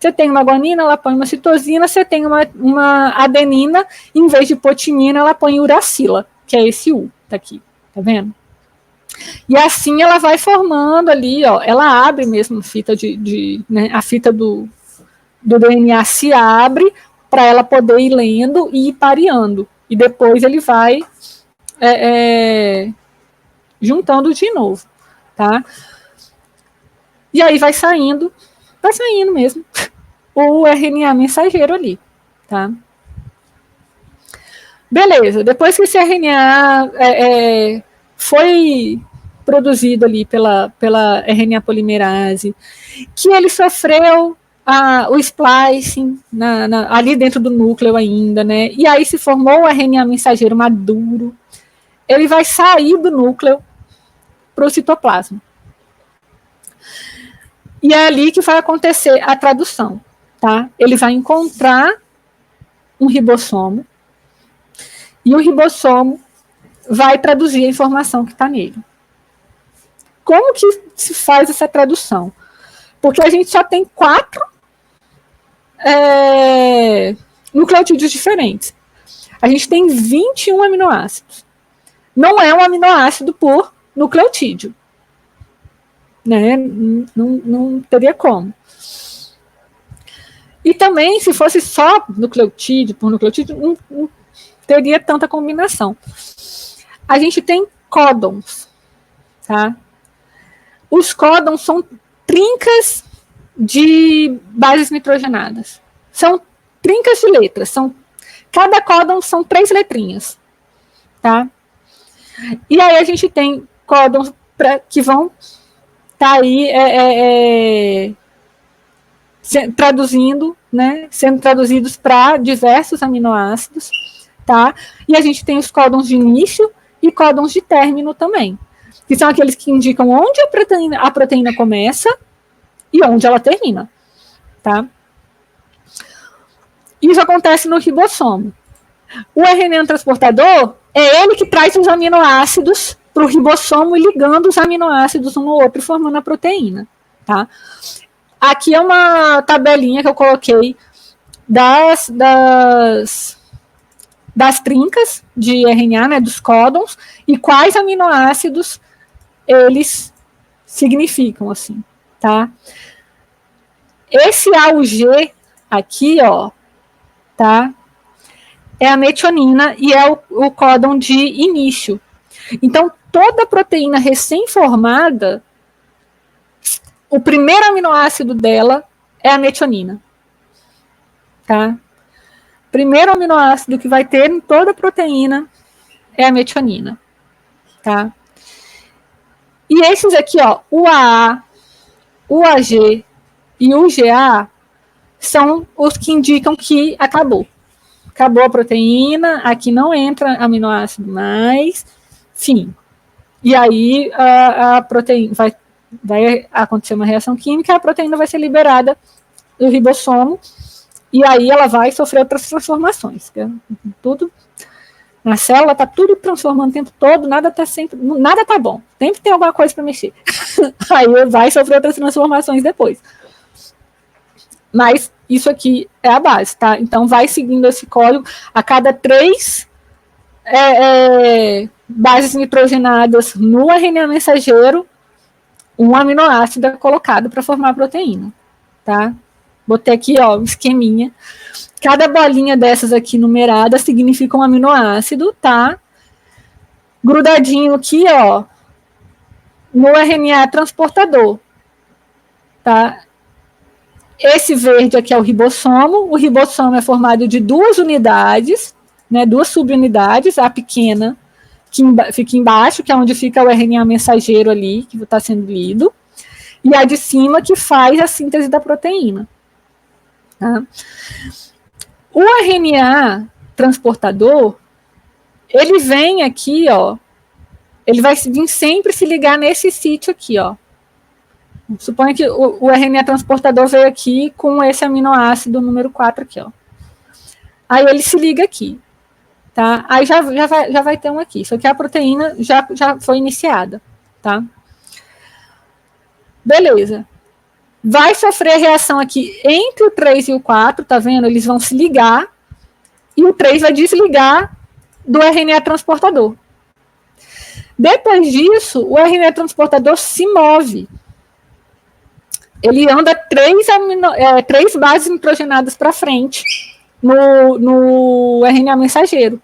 Você tem uma guanina, ela põe uma citosina, você tem uma adenina, em vez de pôr timina, ela põe uracila, que é esse U, tá aqui. Tá vendo? E assim ela vai formando ali, ó, ela abre mesmo a fita né, a fita do DNA se abre para ela poder ir lendo e ir pareando. E depois ele vai juntando de novo, tá? E aí vai saindo mesmo o RNA mensageiro ali, tá? Beleza, depois que esse RNA foi produzido ali pela RNA polimerase, que ele sofreu o splicing ali dentro do núcleo ainda, né? E aí se formou o RNA mensageiro maduro, ele vai sair do núcleo para o citoplasma. E é ali que vai acontecer a tradução, tá? Ele vai encontrar um ribossomo, e o ribossomo vai traduzir a informação que está nele. Como que se faz essa tradução? Porque a gente só tem 4 nucleotídeos diferentes. A gente tem 21 aminoácidos. Não é um aminoácido por nucleotídeo. Né? Não teria como. E também, se fosse só nucleotídeo por nucleotídeo, não teria tanta combinação. A gente tem códons, tá? Os códons são trincas de bases nitrogenadas. São trincas de letras. Cada códon são 3 letrinhas, tá? E aí a gente tem códons que vão estar aí traduzindo, né? Sendo traduzidos para diversos aminoácidos, tá? E a gente tem os códons de início e códons de término também, que são aqueles que indicam onde a proteína começa e onde ela termina, tá? Isso acontece no ribossomo. O RNA transportador é ele que traz os aminoácidos para o ribossomo e ligando os aminoácidos um no outro, formando a proteína, tá? Aqui é uma tabelinha que eu coloquei das trincas de RNA, né, dos códons, e quais aminoácidos eles significam, assim, tá? Esse A, o G aqui, ó, tá? É a metionina e é o códon de início. Então, toda proteína recém-formada, o primeiro aminoácido dela é a metionina, tá? Primeiro aminoácido que vai ter em toda proteína é a metionina, tá? E esses aqui, ó, o AA, o AG e o GA são os que indicam que acabou. Acabou a proteína, aqui não entra aminoácido mais, fim. E aí a proteína vai acontecer uma reação química, a proteína vai ser liberada do ribossomo, e aí ela vai sofrer outras transformações. Tudo na célula está tudo transformando o tempo todo, nada tá bom. Sempre tem alguma coisa para mexer. Aí vai sofrer outras transformações depois. Mas isso aqui é a base, tá? Então vai seguindo esse código. A cada 3 bases nitrogenadas no RNA mensageiro, um aminoácido é colocado para formar a proteína, tá? Botei aqui, ó, um esqueminha. Cada bolinha dessas aqui numerada significa um aminoácido, tá? Grudadinho aqui, ó, no RNA transportador, tá? Esse verde aqui é o ribossomo. O ribossomo é formado de 2 unidades, né, 2 subunidades, a pequena, que fica embaixo, que é onde fica o RNA mensageiro ali, que está sendo lido, e a de cima, que faz a síntese da proteína. Tá? O RNA transportador, ele vem aqui, ó, ele vai vir sempre se ligar nesse sítio aqui, ó. Suponha que o RNA transportador veio aqui com esse aminoácido número 4 aqui, ó. Aí ele se liga aqui, tá? Aí já vai ter um aqui. Isso aqui a proteína já foi iniciada, tá? Beleza. Vai sofrer reação aqui entre o 3 e o 4, tá vendo? Eles vão se ligar e o 3 vai desligar do RNA transportador. Depois disso, o RNA transportador se move. Ele anda 3 bases nitrogenadas para frente no RNA mensageiro,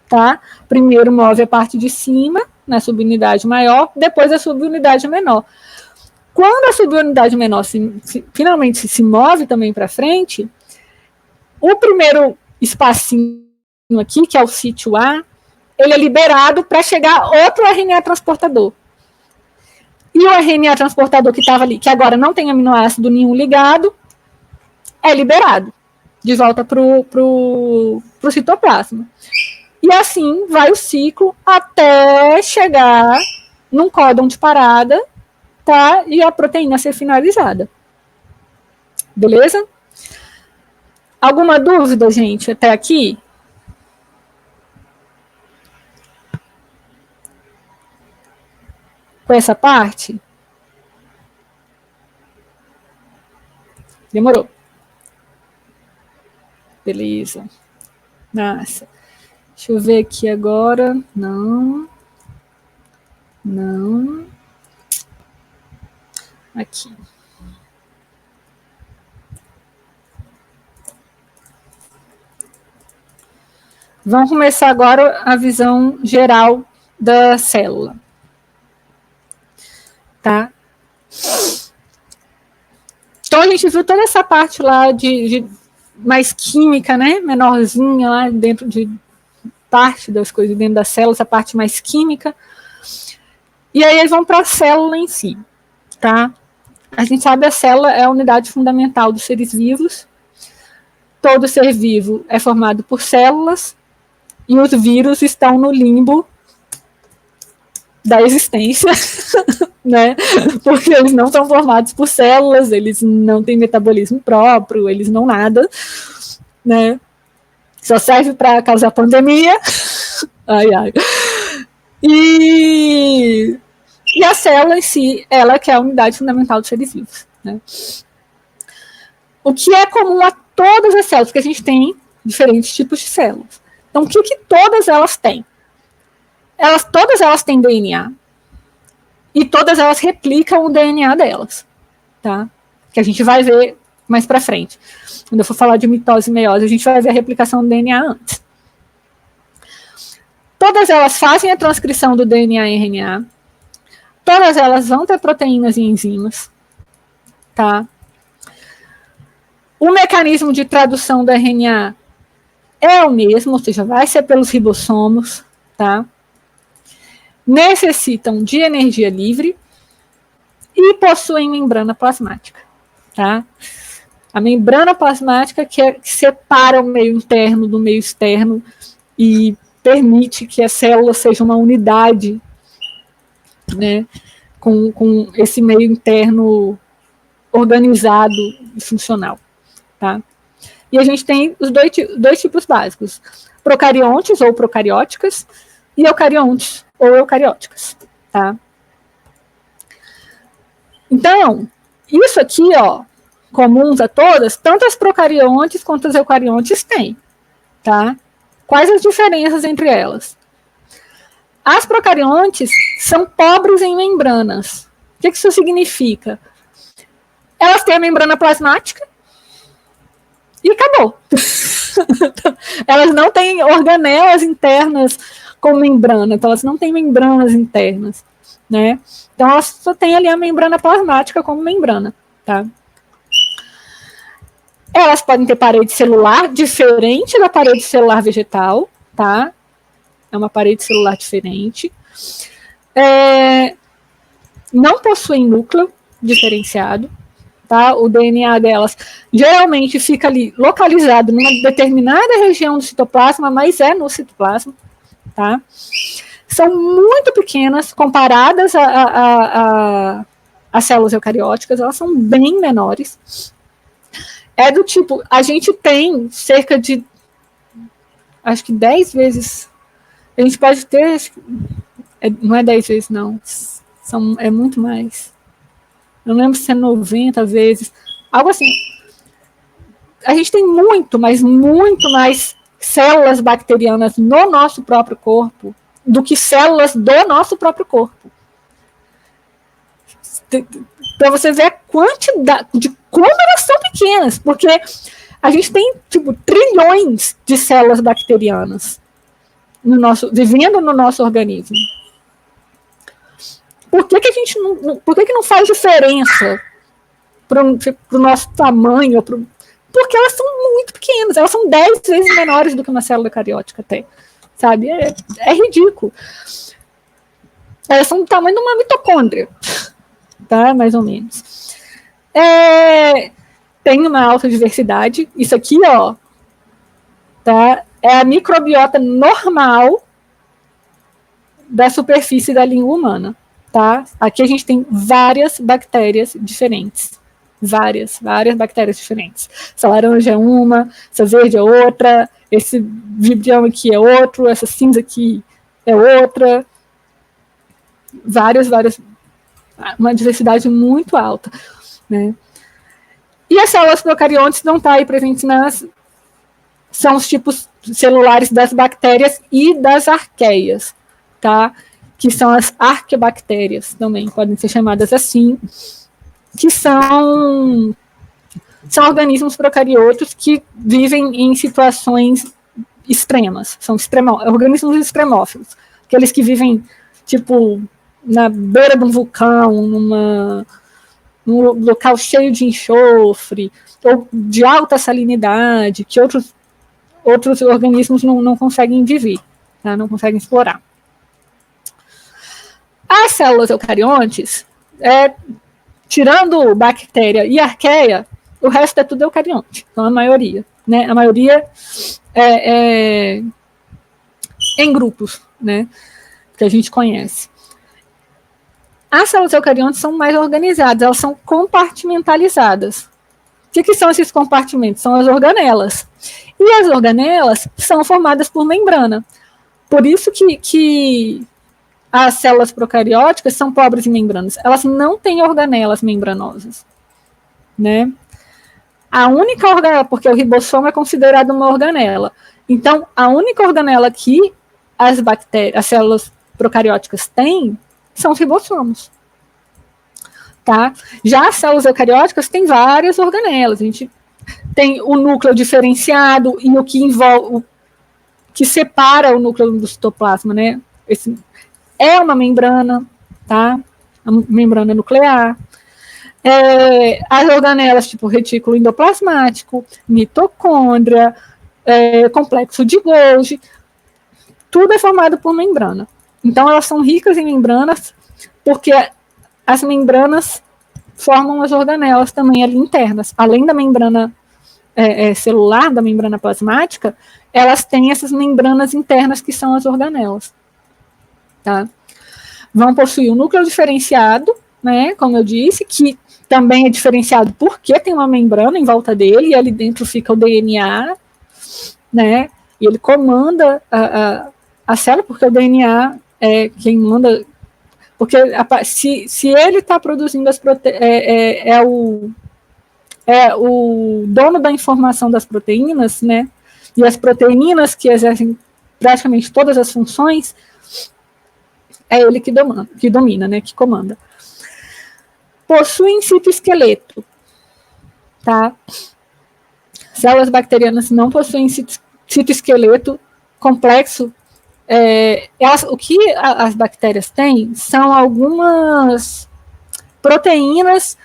tá? Primeiro move a parte de cima, na subunidade maior, depois a subunidade menor. Quando a subunidade menor finalmente se move também para frente, o primeiro espacinho aqui, que é o sítio A, ele é liberado para chegar outro RNA transportador. E o RNA transportador que estava ali, que agora não tem aminoácido nenhum ligado, é liberado de volta para o citoplasma. E assim vai o ciclo até chegar num códon de parada, tá? E a proteína ser finalizada. Beleza? Alguma dúvida, gente, até aqui? Com essa parte? Demorou. Beleza. Massa. Deixa eu ver aqui agora. Não. Aqui. Vamos começar agora a visão geral da célula. Tá? Então, a gente viu toda essa parte lá de mais química, né? Menorzinha lá dentro de parte das coisas dentro da célula, essa parte mais química. E aí eles vão para a célula em si, tá? A gente sabe que a célula é a unidade fundamental dos seres vivos. Todo ser vivo é formado por células e os vírus estão no limbo da existência, né? Porque eles não são formados por células, eles não têm metabolismo próprio, eles não nada, né? Só serve para causar pandemia. Ai. E a célula em si, ela que é a unidade fundamental dos seres vivos, né? O que é comum a todas as células, porque a gente tem diferentes tipos de células. Então, o que todas elas têm? Todas elas têm DNA. e todas elas replicam o DNA delas, tá? Que a gente vai ver mais para frente. Quando eu for falar de mitose e meiose, a gente vai ver a replicação do DNA antes. Todas elas fazem a transcrição do DNA em RNA. Todas elas vão ter proteínas e enzimas, tá? O mecanismo de tradução do RNA é o mesmo, ou seja, vai ser pelos ribossomos, tá? Necessitam de energia livre e possuem membrana plasmática, tá? A membrana plasmática que separa o meio interno do meio externo e permite que a célula seja uma unidade, né, com esse meio interno organizado e funcional, tá? E a gente tem os dois tipos básicos, procariontes ou procarióticas e eucariontes ou eucarióticas, tá? Então, isso aqui, ó, comuns a todas, tanto as procariontes quanto as eucariontes têm, tá? Quais as diferenças entre elas? As procariontes são pobres em membranas. O que isso significa? Elas têm a membrana plasmática e acabou. Elas não têm organelas internas com membrana, então elas não têm membranas internas, né? Então elas só têm ali a membrana plasmática como membrana, tá? Elas podem ter parede celular diferente da parede celular vegetal, tá? É uma parede celular diferente. Não possuem núcleo diferenciado, tá? O DNA delas geralmente fica ali localizado numa determinada região do citoplasma, mas é no citoplasma, tá? São muito pequenas comparadas às células eucarióticas, elas são bem menores. É do tipo, a gente tem cerca de, acho que 10 vezes, a gente pode ter, não é 10 vezes não, é muito mais. Eu não lembro se é 90 vezes, algo assim. A gente tem muito, mas muito mais células bacterianas no nosso próprio corpo do que células do nosso próprio corpo. Para você ver a quantidade de como elas são pequenas, porque a gente tem tipo trilhões de células bacterianas vivendo no nosso organismo. Por que a gente por que não faz diferença para o nosso tamanho? Porque elas são muito pequenas, elas são 10 vezes menores do que uma célula eucariótica até, sabe? É ridículo. Elas são do tamanho de uma mitocôndria, tá? Mais ou menos. Tem uma alta diversidade. Isso aqui, ó, tá? É a microbiota normal da superfície da língua humana, tá? Aqui a gente tem várias bactérias diferentes. Várias bactérias diferentes. Essa laranja é uma, essa verde é outra, esse vibrião aqui é outro, essa cinza aqui é outra. Várias, uma diversidade muito alta, né? E as células procariontes não estão aí presentes são os tipos celulares das bactérias e das arqueias, tá? Que são as arqueobactérias, também podem ser chamadas assim, que são organismos procariotos que vivem em situações extremas, são organismos extremófilos, aqueles que vivem, tipo, na beira de um vulcão, num local cheio de enxofre, ou de alta salinidade, que outros organismos não conseguem viver, tá? Não conseguem explorar. As células eucariontes, tirando bactéria e arqueia, o resto é tudo eucarionte, então a maioria, né? A maioria é em grupos, né? Que a gente conhece. As células eucariontes são mais organizadas, elas são compartimentalizadas. O que são esses compartimentos? São as organelas. E as organelas são formadas por membrana. Por isso que as células procarióticas são pobres em membranas. Elas não têm organelas membranosas, né? A única organela, porque o ribossomo é considerado uma organela. Então, a única organela que as células procarióticas têm são os ribossomos, tá? Já as células eucarióticas têm várias organelas. A gente tem o núcleo diferenciado e o que envolve, que separa o núcleo do citoplasma, né? Esse é uma membrana, tá? A membrana nuclear. As organelas, tipo retículo endoplasmático, mitocôndria, complexo de Golgi, tudo é formado por membrana. Então, elas são ricas em membranas, porque as membranas formam as organelas também ali internas. Além da membrana celular, da membrana plasmática, elas têm essas membranas internas que são as organelas. Tá? Vão possuir um núcleo diferenciado, né, como eu disse, que também é diferenciado porque tem uma membrana em volta dele, e ali dentro fica o DNA, né, e ele comanda a célula, porque o DNA é quem manda, porque se ele está produzindo as proteínas, o dono da informação das proteínas, né, e as proteínas que exercem praticamente todas as funções, é ele que domina, né, que comanda. Possuem citoesqueleto, tá? Células bacterianas não possuem citoesqueleto complexo. O que as bactérias têm são algumas proteínas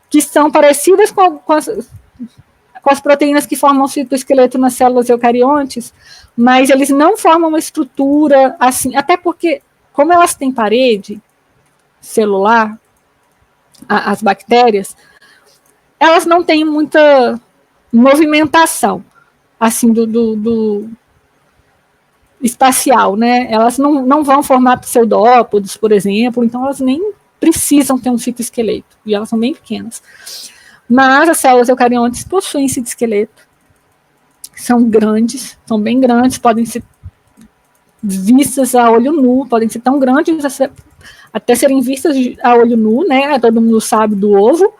que são parecidas com as proteínas que formam o citoesqueleto nas células eucariontes, mas eles não formam uma estrutura assim, até porque, como elas têm parede celular, as bactérias, elas não têm muita movimentação, assim, do espacial, né? Elas não vão formar pseudópodos, por exemplo, então elas nem precisam ter um citoesqueleto, e elas são bem pequenas. Mas as células eucariontes possuem citoesqueleto, são grandes, são bem grandes, podem ser vistas a olho nu, podem ser tão grandes até serem vistas a olho nu, né? Todo mundo sabe do ovo,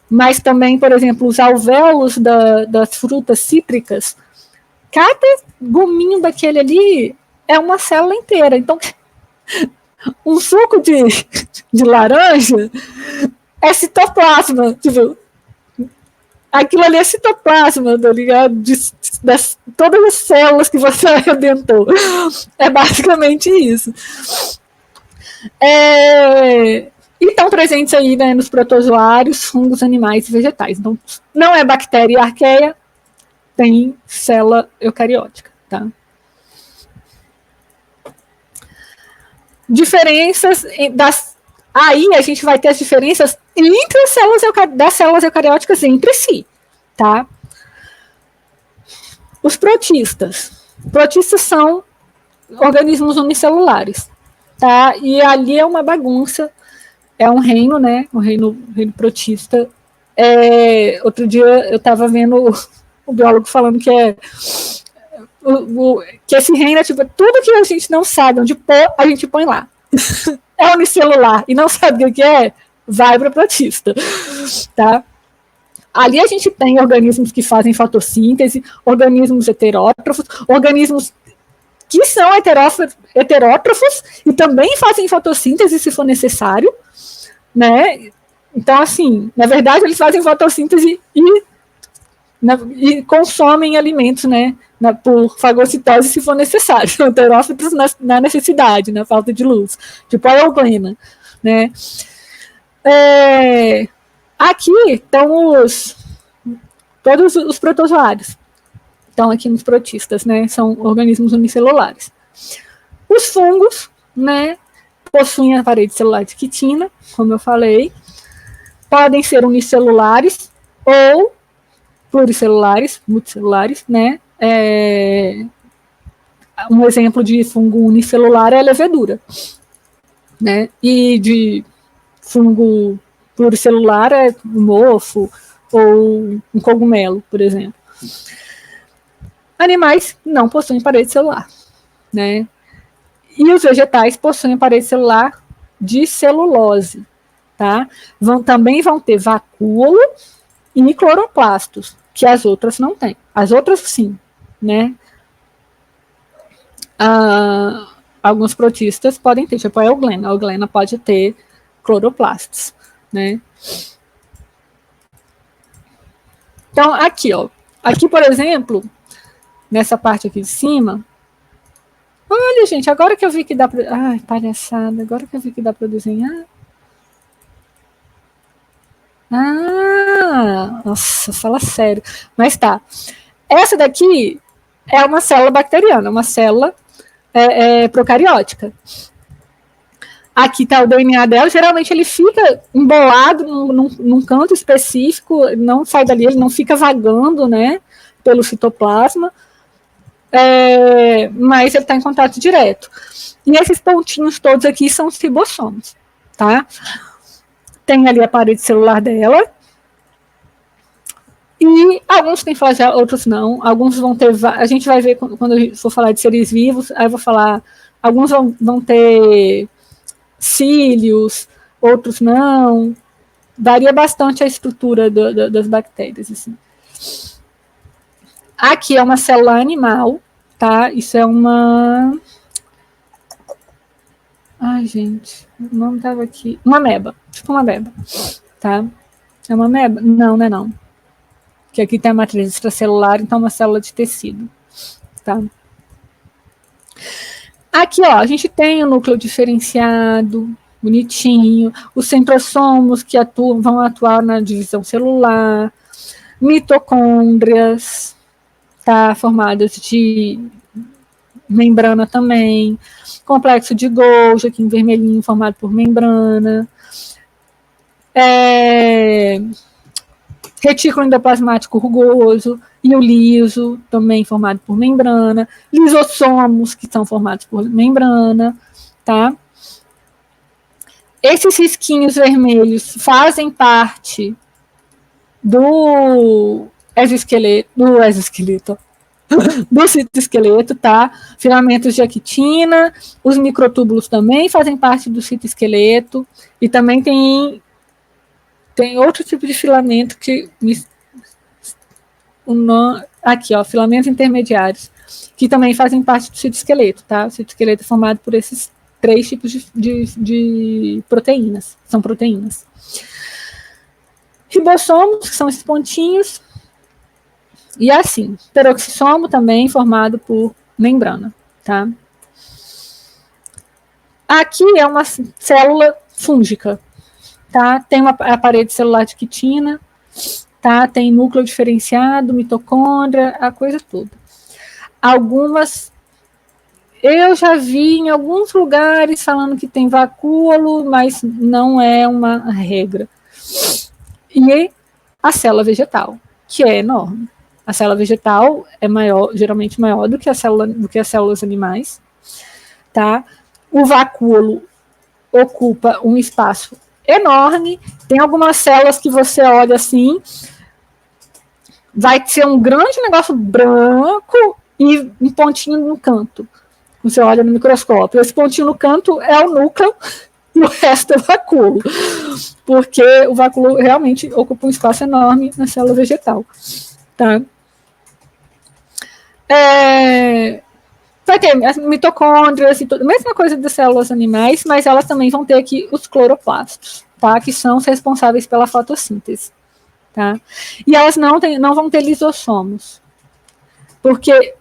mas também, por exemplo, os alvéolos das frutas cítricas, cada gominho daquele ali é uma célula inteira. Então, um suco de laranja é citoplasma, tipo, aquilo ali é citoplasma, tá ligado? Todas as células que você arrebentou. É basicamente isso. E estão presentes aí, né, nos protozoários, fungos, animais e vegetais. Então, não é bactéria e arqueia, tem célula eucariótica, tá? Diferenças aí a gente vai ter as diferenças entre as células das células eucarióticas entre si, tá? Os protistas. Protistas são organismos unicelulares, tá? E ali é uma bagunça, é um reino, né? O reino protista. Outro dia eu estava vendo o biólogo falando que que esse reino é tipo, tudo que a gente não sabe onde pôr, a gente põe lá. É unicelular e não sabe o que vai para protista, tá? Ali a gente tem organismos que fazem fotossíntese, organismos heterótrofos, organismos que são heterótrofos e também fazem fotossíntese se for necessário, né? Então, assim, na verdade, eles fazem fotossíntese e consomem alimentos, né? Por fagocitose se for necessário. Heterófitos na necessidade, na falta de luz. Tipo a euglena, né? Aqui estão todos os protozoários. Estão aqui nos protistas, né? São organismos unicelulares. Os fungos, né? Possuem a parede celular de quitina, como eu falei. Podem ser unicelulares ou pluricelulares, multicelulares, né? Um exemplo de fungo unicelular é a levedura, né? E de fungo pluricelular é um mofo ou um cogumelo, por exemplo. Animais não possuem parede celular, né? E os vegetais possuem parede celular de celulose, tá? Também vão ter vacúolo e cloroplastos, que as outras não têm. As outras sim, né? Alguns protistas podem ter, tipo a euglena. A euglena pode ter cloroplastos, né? Então, aqui, ó. Aqui, por exemplo, nessa parte aqui de cima, olha, gente, agora que eu vi que dá para... Ai, palhaçada, agora que eu vi que dá para desenhar. Ah, nossa, fala sério. Mas tá. Essa daqui é uma célula bacteriana, uma célula procariótica. Aqui está o DNA dela, geralmente ele fica embolado num canto específico, não sai dali, ele não fica vagando, né, pelo citoplasma, mas ele está em contato direto. E esses pontinhos todos aqui são os ribossomos, tá? Tem ali a parede celular dela, e alguns têm flagelo, outros não, alguns vão ter, a gente vai ver quando eu for falar de seres vivos, aí eu vou falar, alguns vão ter cílios, outros não. Varia bastante a estrutura das bactérias. Assim. Aqui é uma célula animal, tá? Isso é uma... Ai, gente, o nome estava aqui. Uma ameba, tipo uma ameba, tá? É uma ameba? Não, não é não. Que aqui tem a matriz extracelular, então é uma célula de tecido, tá? Aqui, ó, a gente tem o núcleo diferenciado, bonitinho, os centrossomos que vão atuar na divisão celular, mitocôndrias, tá, formadas de membrana também, complexo de Golgi, aqui em vermelhinho, formado por membrana, retículo endoplasmático rugoso e o liso, também formado por membrana, lisossomos, que são formados por membrana, tá? Esses risquinhos vermelhos fazem parte do exoesqueleto, do citoesqueleto, tá? Filamentos de actina, os microtúbulos também fazem parte do citoesqueleto, e também tem outro tipo de filamento que aqui, ó, filamentos intermediários, que também fazem parte do citoesqueleto, tá? O citoesqueleto é formado por esses 3 tipos de proteínas, são proteínas. Ribossomos, que são esses pontinhos, e assim, peroxissomo também formado por membrana, tá? Aqui é uma célula fúngica, tá? Tem a parede celular de quitina, tá? Tem núcleo diferenciado, mitocôndria, a coisa toda. Algumas eu já vi em alguns lugares falando que tem vacúolo, mas não é uma regra. E a célula vegetal, que é enorme. A célula vegetal é geralmente maior do que as células animais, tá? O vacúolo ocupa um espaço enorme. Tem algumas células que você olha assim, vai ser um grande negócio branco e um pontinho no canto. Você olha no microscópio. Esse pontinho no canto é o núcleo e o resto é o vacúolo. Porque o vacúolo realmente ocupa um espaço enorme na célula vegetal. Tá? Vai ter as mitocôndrias e tudo, mesma coisa das células animais, mas elas também vão ter aqui os cloroplastos, tá? Que são os responsáveis pela fotossíntese. Tá? E elas não vão ter lisossomos. Porque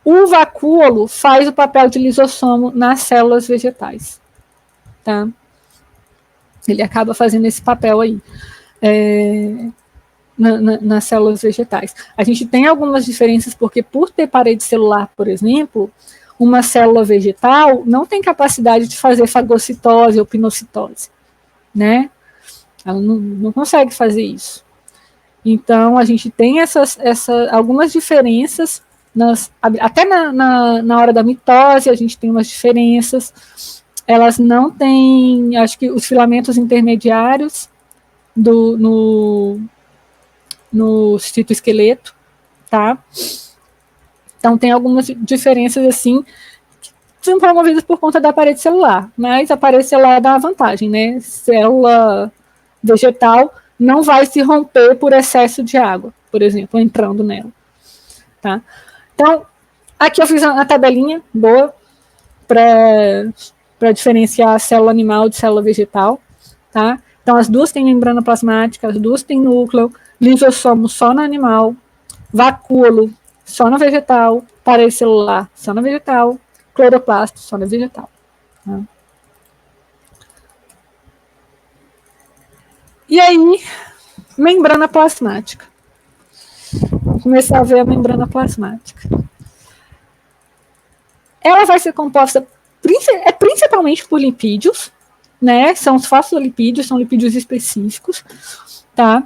o vacúolo faz o papel de lisossomo nas células vegetais. Tá? Ele acaba fazendo esse papel aí nas células vegetais. A gente tem algumas diferenças, porque por ter parede celular, por exemplo, uma célula vegetal não tem capacidade de fazer fagocitose ou pinocitose. Né? Ela não consegue fazer isso. Então, a gente tem algumas diferenças, até na hora da mitose, a gente tem umas diferenças. Elas não têm, acho que os filamentos intermediários no citoesqueleto, tá? Então, tem algumas diferenças, assim, que são promovidas por conta da parede celular, mas a parede celular dá uma vantagem, né? Célula vegetal não vai se romper por excesso de água, por exemplo, entrando nela. Tá? Então, aqui eu fiz uma tabelinha boa para diferenciar a célula animal de célula vegetal. Tá? Então, as duas têm membrana plasmática, as duas têm núcleo, lisossomo só no animal, vacúolo só no vegetal, parede celular só no vegetal, cloroplasto só no vegetal. Tá? E aí, membrana plasmática. Vamos começar a ver a membrana plasmática. Ela vai ser composta principalmente por lipídios, né? São os fosfolipídios, são lipídios específicos, tá?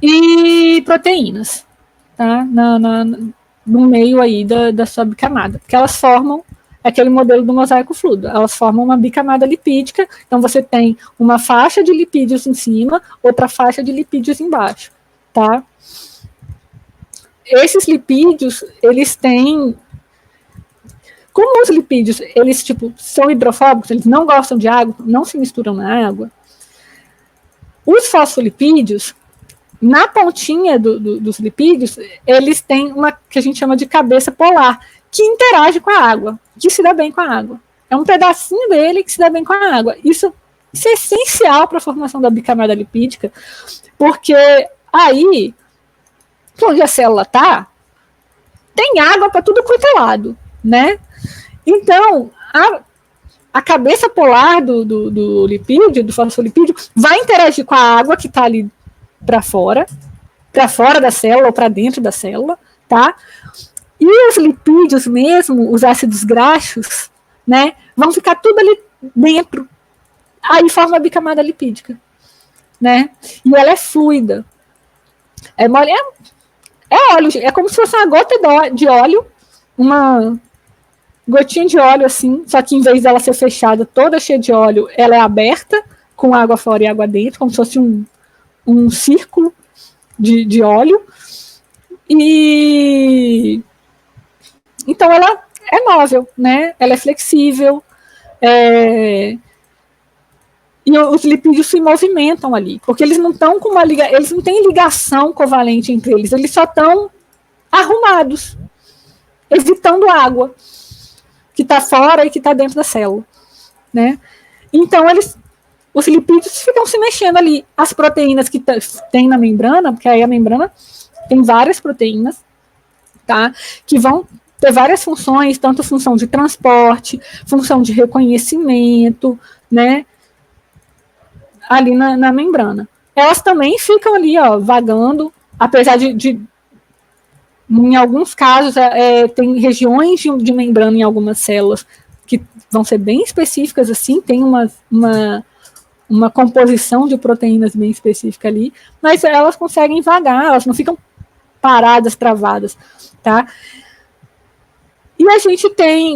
E proteínas, tá? No meio aí da sua bicamada, porque elas formam aquele modelo do mosaico fluido, elas formam uma bicamada lipídica, então você tem uma faixa de lipídios em cima, outra faixa de lipídios embaixo, tá? Esses lipídios, eles têm... Como os lipídios, eles tipo, são hidrofóbicos, eles não gostam de água, não se misturam na água, os fosfolipídios, na pontinha dos lipídios, eles têm uma que a gente chama de cabeça polar, que interage com a água, que se dá bem com a água. É um pedacinho dele que se dá bem com a água. Isso é essencial para a formação da bicamada lipídica, porque aí, onde a célula está, tem água para tudo quanto é lado, né? Então, a cabeça polar do lipídio, do fosfolipídio, vai interagir com a água que está ali para fora da célula ou para dentro da célula, tá? E os lipídios mesmo, os ácidos graxos, né, vão ficar tudo ali dentro. Aí forma a bicamada lipídica, né? E ela é fluida. É óleo, é como se fosse uma gota de óleo, uma gotinha de óleo assim, só que em vez dela ser fechada, toda cheia de óleo, ela é aberta, com água fora e água dentro, como se fosse um círculo de óleo. E então ela é móvel, né? Ela é flexível, e os lipídios se movimentam ali, porque eles não estão com eles não têm ligação covalente entre eles só estão arrumados, evitando água que está fora e que está dentro da célula, né? Então os lipídios ficam se mexendo ali. As proteínas que tem na membrana, porque aí a membrana tem várias proteínas, tá? Que vão ter várias funções, tanto função de transporte, função de reconhecimento, né? Ali na membrana. Elas também ficam ali, ó, vagando, apesar de em alguns casos, tem regiões de membrana em algumas células que vão ser bem específicas, assim, tem uma composição de proteínas bem específica ali, mas elas conseguem vagar, elas não ficam paradas, travadas, tá? E a gente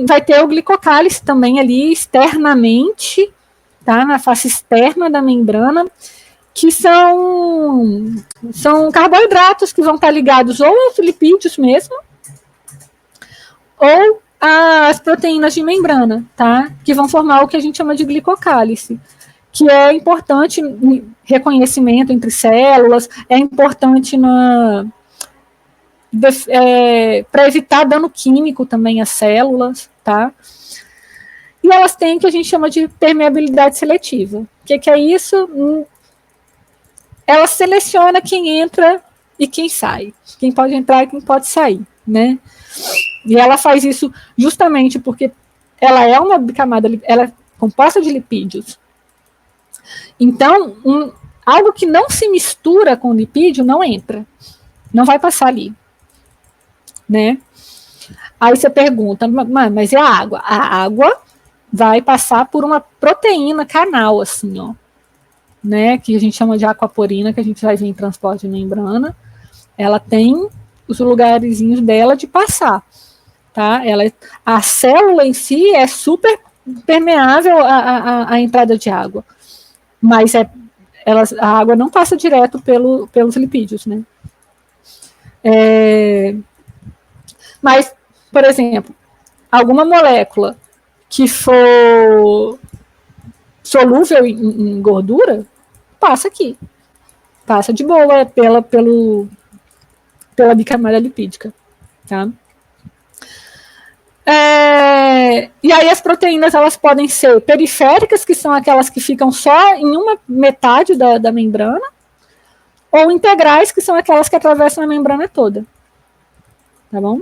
vai ter o glicocálice também ali externamente, tá? Na face externa da membrana, que são carboidratos que vão estar ligados ou aos lipídios mesmo, ou às proteínas de membrana, tá? Que vão formar o que a gente chama de glicocálice, que é importante no reconhecimento entre células, é importante para evitar dano químico também às células, tá? E elas têm o que a gente chama de permeabilidade seletiva. O que é isso? Ela seleciona quem entra e quem sai, quem pode entrar e quem pode sair, né? E ela faz isso justamente porque ela é uma bicamada, ela é composta de lipídios. Então, algo que não se mistura com lipídio não entra, não vai passar ali, né? Aí você pergunta, mas e a água? A água vai passar por uma proteína canal, assim, ó, né, que a gente chama de aquaporina, que a gente vai ver em transporte de membrana. Ela tem os lugarzinhos dela de passar, tá? A célula em si é super permeável à entrada de água, mas a água não passa direto pelos lipídios, né? Mas, por exemplo, alguma molécula que for solúvel em gordura, passa aqui. Passa de boa pela bicamada lipídica. Tá? E aí as proteínas elas podem ser periféricas, que são aquelas que ficam só em uma metade da membrana, ou integrais, que são aquelas que atravessam a membrana toda. Tá bom?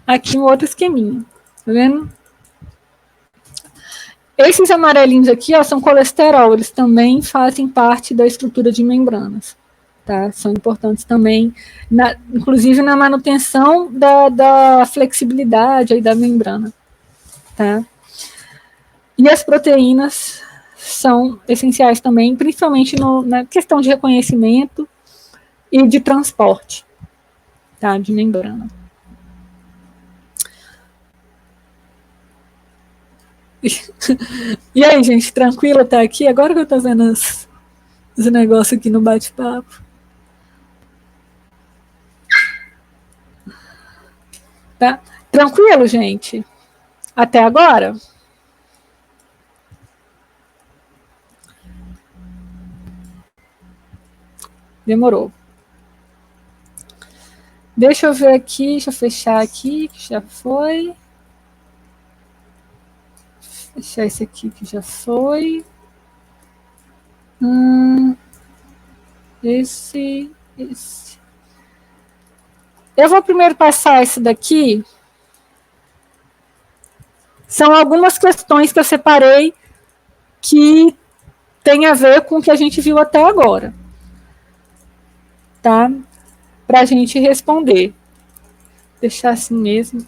Aqui um outro esqueminha. Tá vendo? Esses amarelinhos aqui, ó, são colesterol. Eles também fazem parte da estrutura de membranas. Tá? São importantes também, inclusive na manutenção da flexibilidade aí da membrana. Tá? E as proteínas são essenciais também, principalmente na questão de reconhecimento e de transporte, tá? De membrana. E aí, gente, tranquila tá aqui? Agora que eu tô vendo os negócios aqui no bate-papo. Tá? Tranquilo, gente? Até agora? Demorou. Deixa eu ver aqui, deixa eu fechar aqui, que já foi. Fechar esse aqui que já foi. Esse. Eu vou primeiro passar esse daqui. São algumas questões que eu separei que tem a ver com o que a gente viu até agora. Tá? Para a gente responder. Deixar assim mesmo.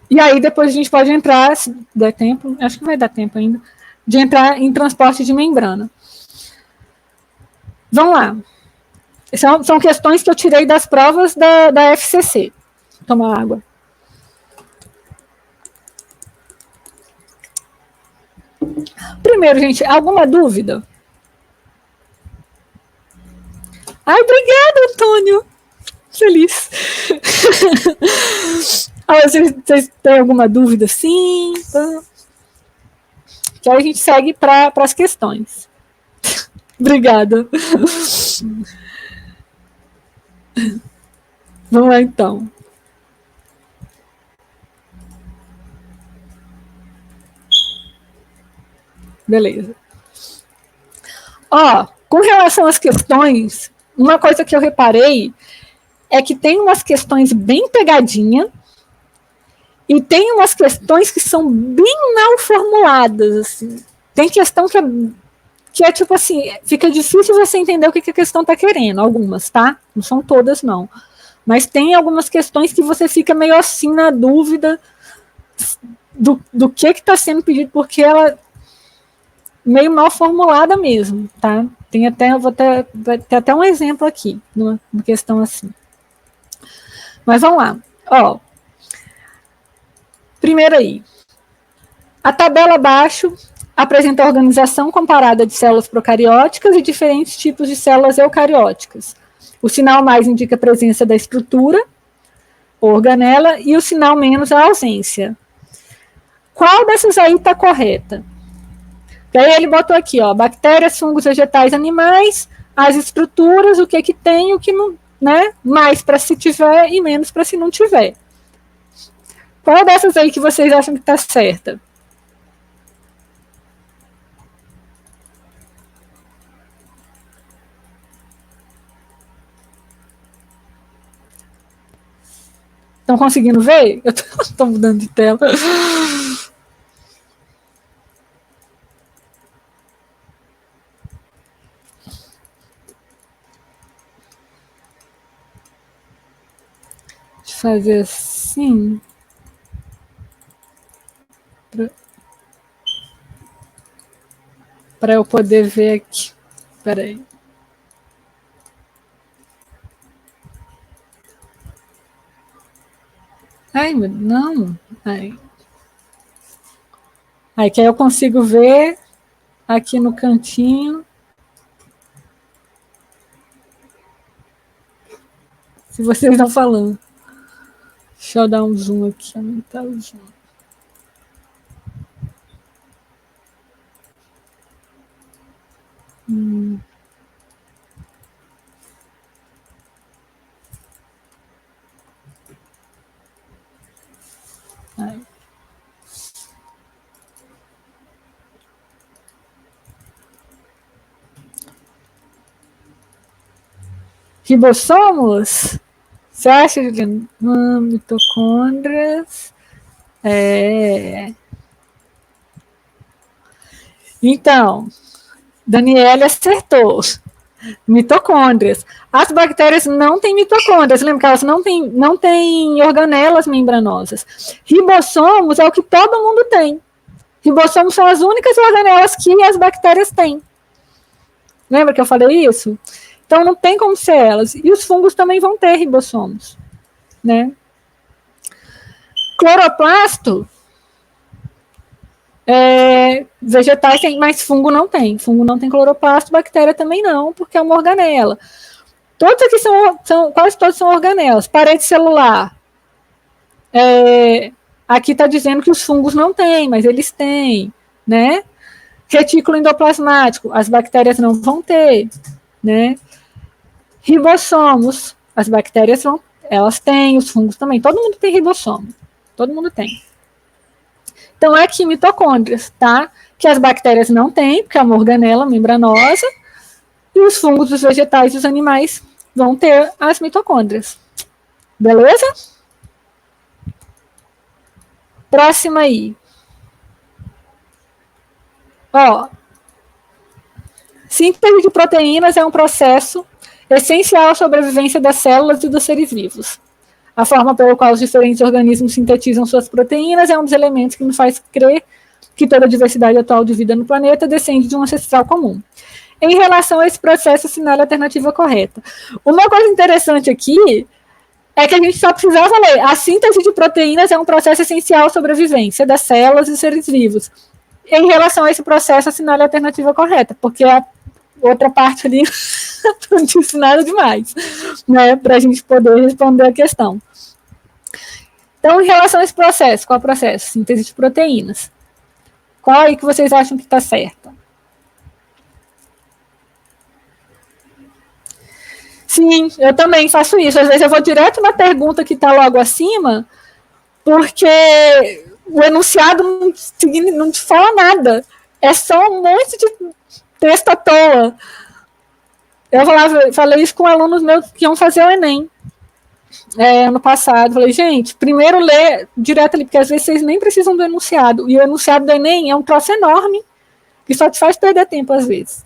E aí depois a gente pode entrar, se der tempo, acho que vai dar tempo ainda, de entrar em transporte de membrana. Vamos lá. São questões que eu tirei das provas da FCC. Tomar água. Primeiro, gente, alguma dúvida? Ai, obrigada, Antônio. Feliz. Vocês têm alguma dúvida? Sim. Tá. Que aí a gente segue para as questões. Obrigada. Vamos lá, então. Beleza. Ó, com relação às questões, uma coisa que eu reparei é que tem umas questões bem pegadinha e tem umas questões que são bem mal formuladas. Assim. Tem questão que é tipo assim, fica difícil você entender o que a questão está querendo. Algumas, tá? Não são todas, não. Mas tem algumas questões que você fica meio assim na dúvida do que está sendo pedido, porque ela meio mal formulada mesmo, tá? Tem até, vai ter até um exemplo aqui, numa questão assim. Mas vamos lá. Ó, primeiro aí. A tabela abaixo apresenta a organização comparada de células procarióticas e diferentes tipos de células eucarióticas. O sinal mais indica a presença da estrutura, organela, e o sinal menos a ausência. Qual dessas aí está correta? E aí ele botou aqui, ó, bactérias, fungos, vegetais, animais, as estruturas, o que tem, o que não, né? Mais para se tiver e menos para se não tiver. Qual dessas aí que vocês acham que está certa? Estão conseguindo ver? Eu estou mudando de tela. Deixa eu fazer assim. Para eu poder ver aqui. Espera aí. Ai, não. Ai. Aí que aí eu consigo ver aqui no cantinho. Se vocês estão falando. Deixa eu dar um zoom aqui, aumentar o zoom. Ribossomos? Você acha, Juliana? Mitocôndrias. Então, Daniela acertou. Mitocôndrias. As bactérias não têm mitocôndrias, lembra que elas não têm organelas membranosas. Ribossomos é o que todo mundo tem. Ribossomos são as únicas organelas que as bactérias têm. Lembra que eu falei isso? Então não tem como ser elas. E os fungos também vão ter ribossomos, né? Cloroplasto, vegetais tem, mas fungo não tem. Fungo não tem cloroplasto, bactéria também não, porque é uma organela. Todos aqui quase todos são organelas. Parede celular. Aqui está dizendo que os fungos não têm, mas eles têm, né? Retículo endoplasmático, as bactérias não vão ter, né? Ribossomos, as bactérias elas têm, os fungos também. Todo mundo tem ribossomo. Todo mundo tem. Então, é aqui mitocôndrias, tá? Que as bactérias não têm, porque é uma organela membranosa, e os fungos, os vegetais e os animais vão ter as mitocôndrias. Beleza? Próxima aí. Síntese de proteínas é um processo essencial à sobrevivência das células e dos seres vivos. A forma pela qual os diferentes organismos sintetizam suas proteínas é um dos elementos que nos faz crer que toda a diversidade atual de vida no planeta descende de um ancestral comum. Em relação a esse processo, assinale a alternativa correta. Uma coisa interessante aqui é que a gente só precisava ler. A síntese de proteínas é um processo essencial à sobrevivência das células e seres vivos. Em relação a esse processo, assinale a alternativa correta, porque a outra parte ali não disse nada demais, né, para a gente poder responder a questão. Então, em relação a esse processo, qual é o processo? Síntese de proteínas. Qual aí que vocês acham que está certo? Sim, eu também faço isso. Às vezes eu vou direto na pergunta que está logo acima, porque o enunciado não te fala nada. É só um monte de texto à toa. Eu falei isso com alunos meus que iam fazer o Enem ano passado. Falei, gente, primeiro lê direto ali, porque às vezes vocês nem precisam do enunciado. E o enunciado do Enem é um troço enorme, que só te faz perder tempo às vezes.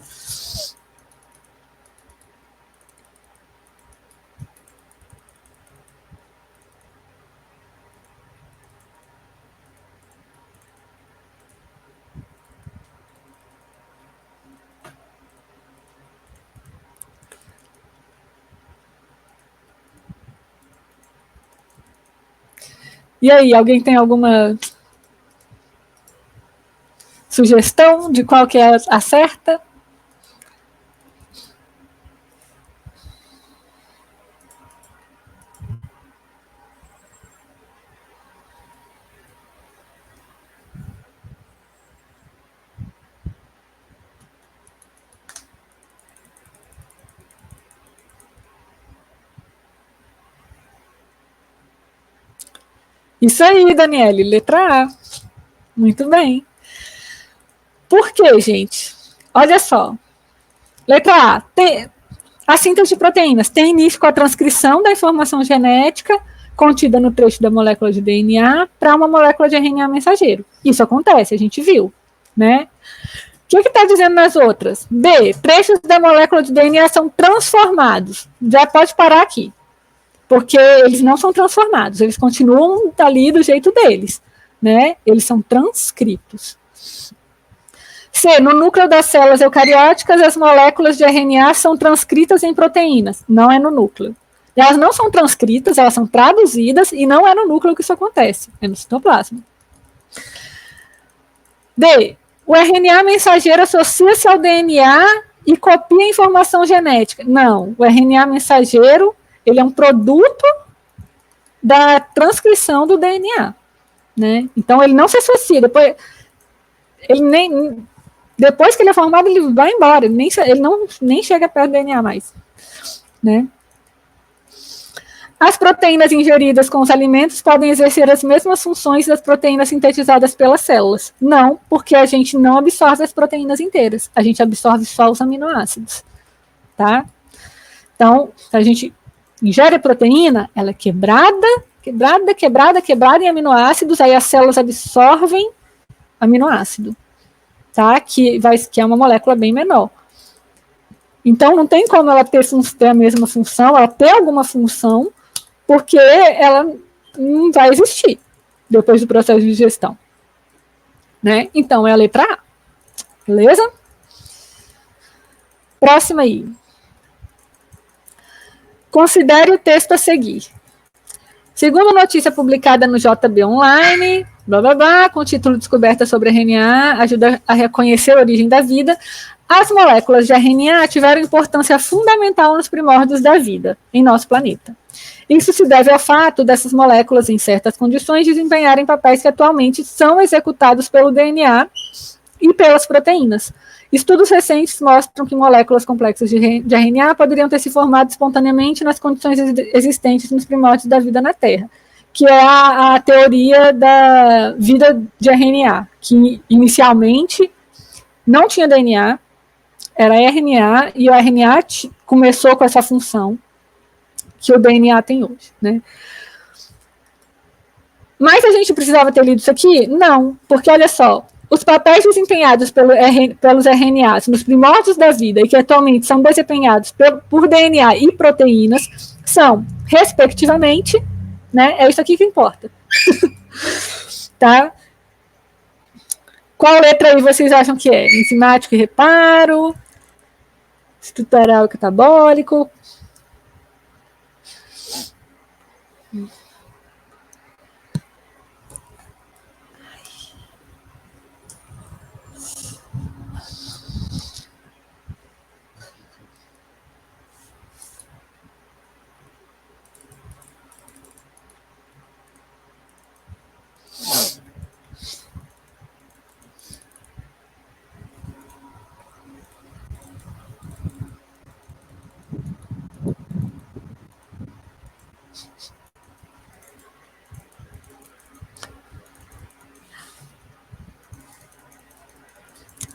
E aí, alguém tem alguma sugestão de qual que é a certa? Isso aí, Daniele, letra A. Muito bem. Por quê, gente? Olha só. Letra A. A síntese de proteínas tem início com a transcrição da informação genética contida no trecho da molécula de DNA para uma molécula de RNA mensageiro. Isso acontece, a gente viu, né? O que está dizendo nas outras? B. Trechos da molécula de DNA são transformados. Já pode parar aqui. Porque eles não são transformados, eles continuam ali do jeito deles, né? Eles são transcritos. C. No núcleo das células eucarióticas, as moléculas de RNA são transcritas em proteínas, não é no núcleo. Elas não são transcritas, elas são traduzidas e não é no núcleo que isso acontece, é no citoplasma. D. O RNA mensageiro associa-se ao DNA e copia a informação genética. Não, o RNA mensageiro ele é um produto da transcrição do DNA, né? Então, ele não se associa. Depois que ele é formado, ele vai embora. Ele nem chega perto do DNA mais, né? As proteínas ingeridas com os alimentos podem exercer as mesmas funções das proteínas sintetizadas pelas células. Não, porque a gente não absorve as proteínas inteiras. A gente absorve só os aminoácidos, tá? Então, se a gente ingere a proteína, ela é quebrada em aminoácidos, aí as células absorvem aminoácido, tá? Que é uma molécula bem menor. Então, não tem como ela ter a mesma função, ela ter alguma função, porque ela não vai existir depois do processo de digestão. Né? Então, é a letra A. Beleza? Próxima aí. Considere o texto a seguir. Segundo notícia publicada no JB Online, blá, blá, blá, com o título Descoberta sobre RNA, ajuda a reconhecer a origem da vida, as moléculas de RNA tiveram importância fundamental nos primórdios da vida em nosso planeta. Isso se deve ao fato dessas moléculas, em certas condições, desempenharem papéis que atualmente são executados pelo DNA e pelas proteínas. Estudos recentes mostram que moléculas complexas de RNA poderiam ter se formado espontaneamente nas condições existentes nos primórdios da vida na Terra, que é a teoria da vida de RNA, que inicialmente não tinha DNA, era RNA, e o RNA começou com essa função que o DNA tem hoje, né? Mas a gente precisava ter lido isso aqui? Não, porque olha só, os papéis desempenhados pelos RNAs nos primórdios da vida e que atualmente são desempenhados por DNA e proteínas são, respectivamente, né? É isso aqui que importa. Tá? Qual letra aí vocês acham que é? Enzimático e reparo? Estrutural e catabólico?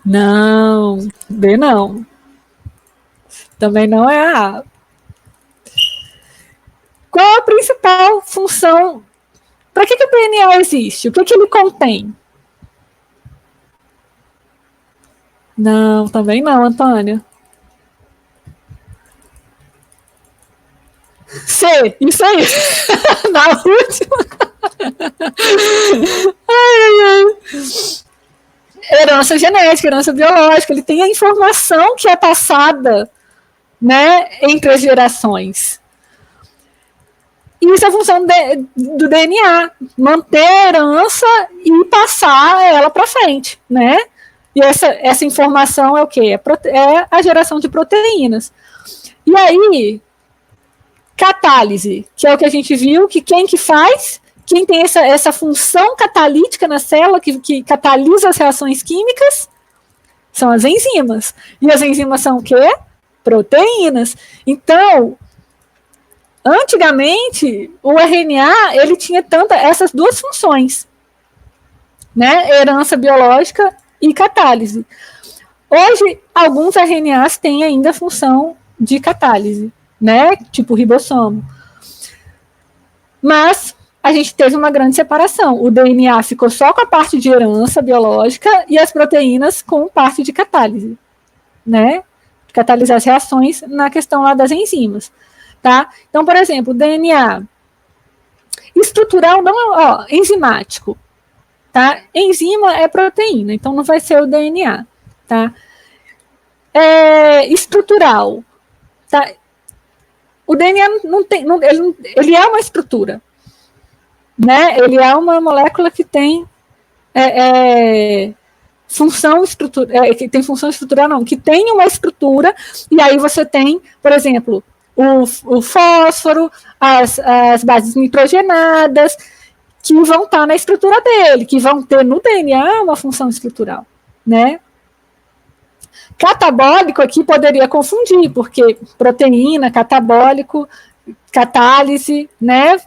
Não, B não. Também não é a A. Qual a principal função? Para que o DNA existe? O que ele contém? Não, também não, Antônio. C, isso aí. Na última. Ai. Herança genética, herança biológica. Ele tem a informação que é passada, né, entre as gerações. Isso é a função do DNA, manter a herança e passar ela para frente, né? E essa informação é o quê? É a geração de proteínas. E aí, catálise, que é o que a gente viu, que quem que faz? Quem tem essa função catalítica na célula, que catalisa as reações químicas, são as enzimas. E as enzimas são o quê? Proteínas. Então, antigamente, o RNA, ele tinha essas duas funções, né? Herança biológica e catálise. Hoje, alguns RNAs têm ainda a função de catálise, né? Tipo ribossomo. Mas a gente teve uma grande separação. O DNA ficou só com a parte de herança biológica e as proteínas com parte de catálise, né? Catalisar as reações na questão lá das enzimas. Tá? Então, por exemplo, DNA estrutural não é enzimático. Tá? Enzima é proteína, então não vai ser o DNA. Tá? Estrutural. Tá? O DNA não tem. Ele é uma estrutura. Né? Ele é uma molécula que tem função estrutural. Que tem função estrutural, não, que tem uma estrutura, e aí você tem, por exemplo, o fósforo, as bases nitrogenadas, que vão estar na estrutura dele, que vão ter no DNA uma função estrutural, né? Catabólico aqui poderia confundir, porque proteína, catabólico, catálise, né?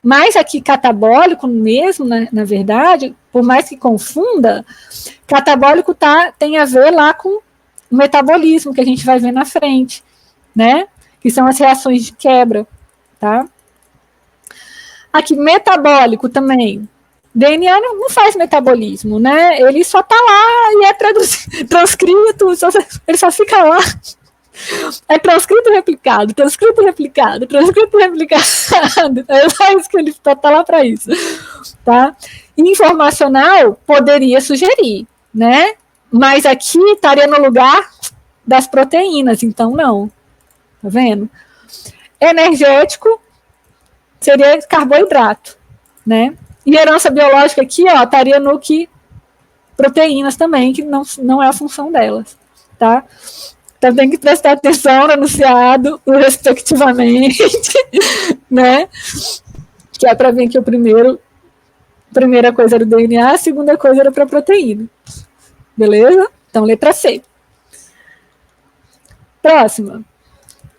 Mas aqui catabólico mesmo, na verdade, por mais que confunda, catabólico tem a ver lá com o metabolismo, que a gente vai ver na frente, né? que são as reações de quebra, tá? Aqui, metabólico também. DNA não faz metabolismo, né? Ele só tá lá e é transcrito, ele só fica lá. É transcrito replicado, transcrito replicado, transcrito replicado. É só isso que ele tá lá para isso, tá? Informacional poderia sugerir, né? Mas aqui estaria no lugar das proteínas, então não. Tá vendo? Energético seria carboidrato, né? E herança biológica aqui, ó, estaria no que proteínas também, que não é a função delas, tá? Então tem que prestar atenção no enunciado, respectivamente, né? Que é para ver que a primeira coisa era o DNA, a segunda coisa era para proteína. Beleza? Então, letra C. Próxima.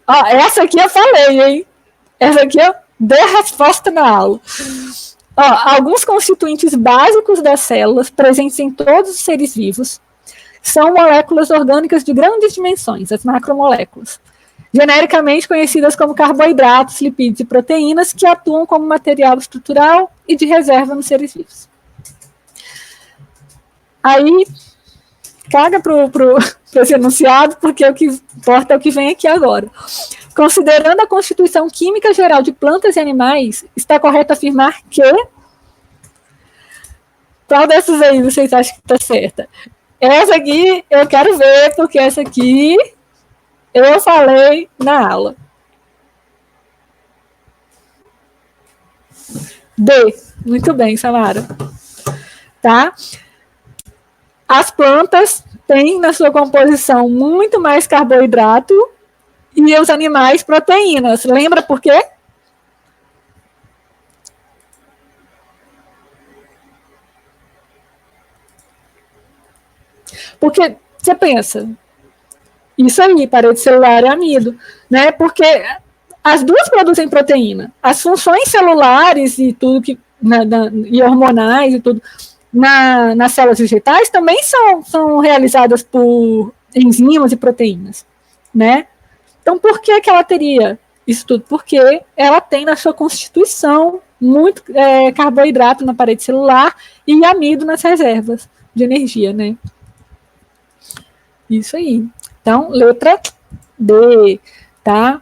Ó, essa aqui eu falei, hein? Essa aqui eu dei a resposta na aula. Ó, alguns constituintes básicos das células, presentes em todos os seres vivos, são moléculas orgânicas de grandes dimensões, as macromoléculas, genericamente conhecidas como carboidratos, lipídios e proteínas, que atuam como material estrutural e de reserva nos seres vivos. Aí, caga pro esse enunciado, porque o que importa é o que vem aqui agora. Considerando a constituição química geral de plantas e animais, está correto afirmar que... Qual dessas aí vocês acham que está certa? Essa aqui eu quero ver, porque essa aqui eu falei na aula. D. Muito bem, Samara. Tá? As plantas têm na sua composição muito mais carboidrato e os animais proteínas. Lembra por quê? Porque você pensa, isso aí, parede celular e amido, né? Porque as duas produzem proteína. As funções celulares e tudo que e hormonais e tudo nas células vegetais também são realizadas por enzimas e proteínas, né? Então, por que ela teria isso tudo? Porque ela tem na sua constituição muito carboidrato na parede celular e amido nas reservas de energia, né? Isso aí. Então, letra D, tá?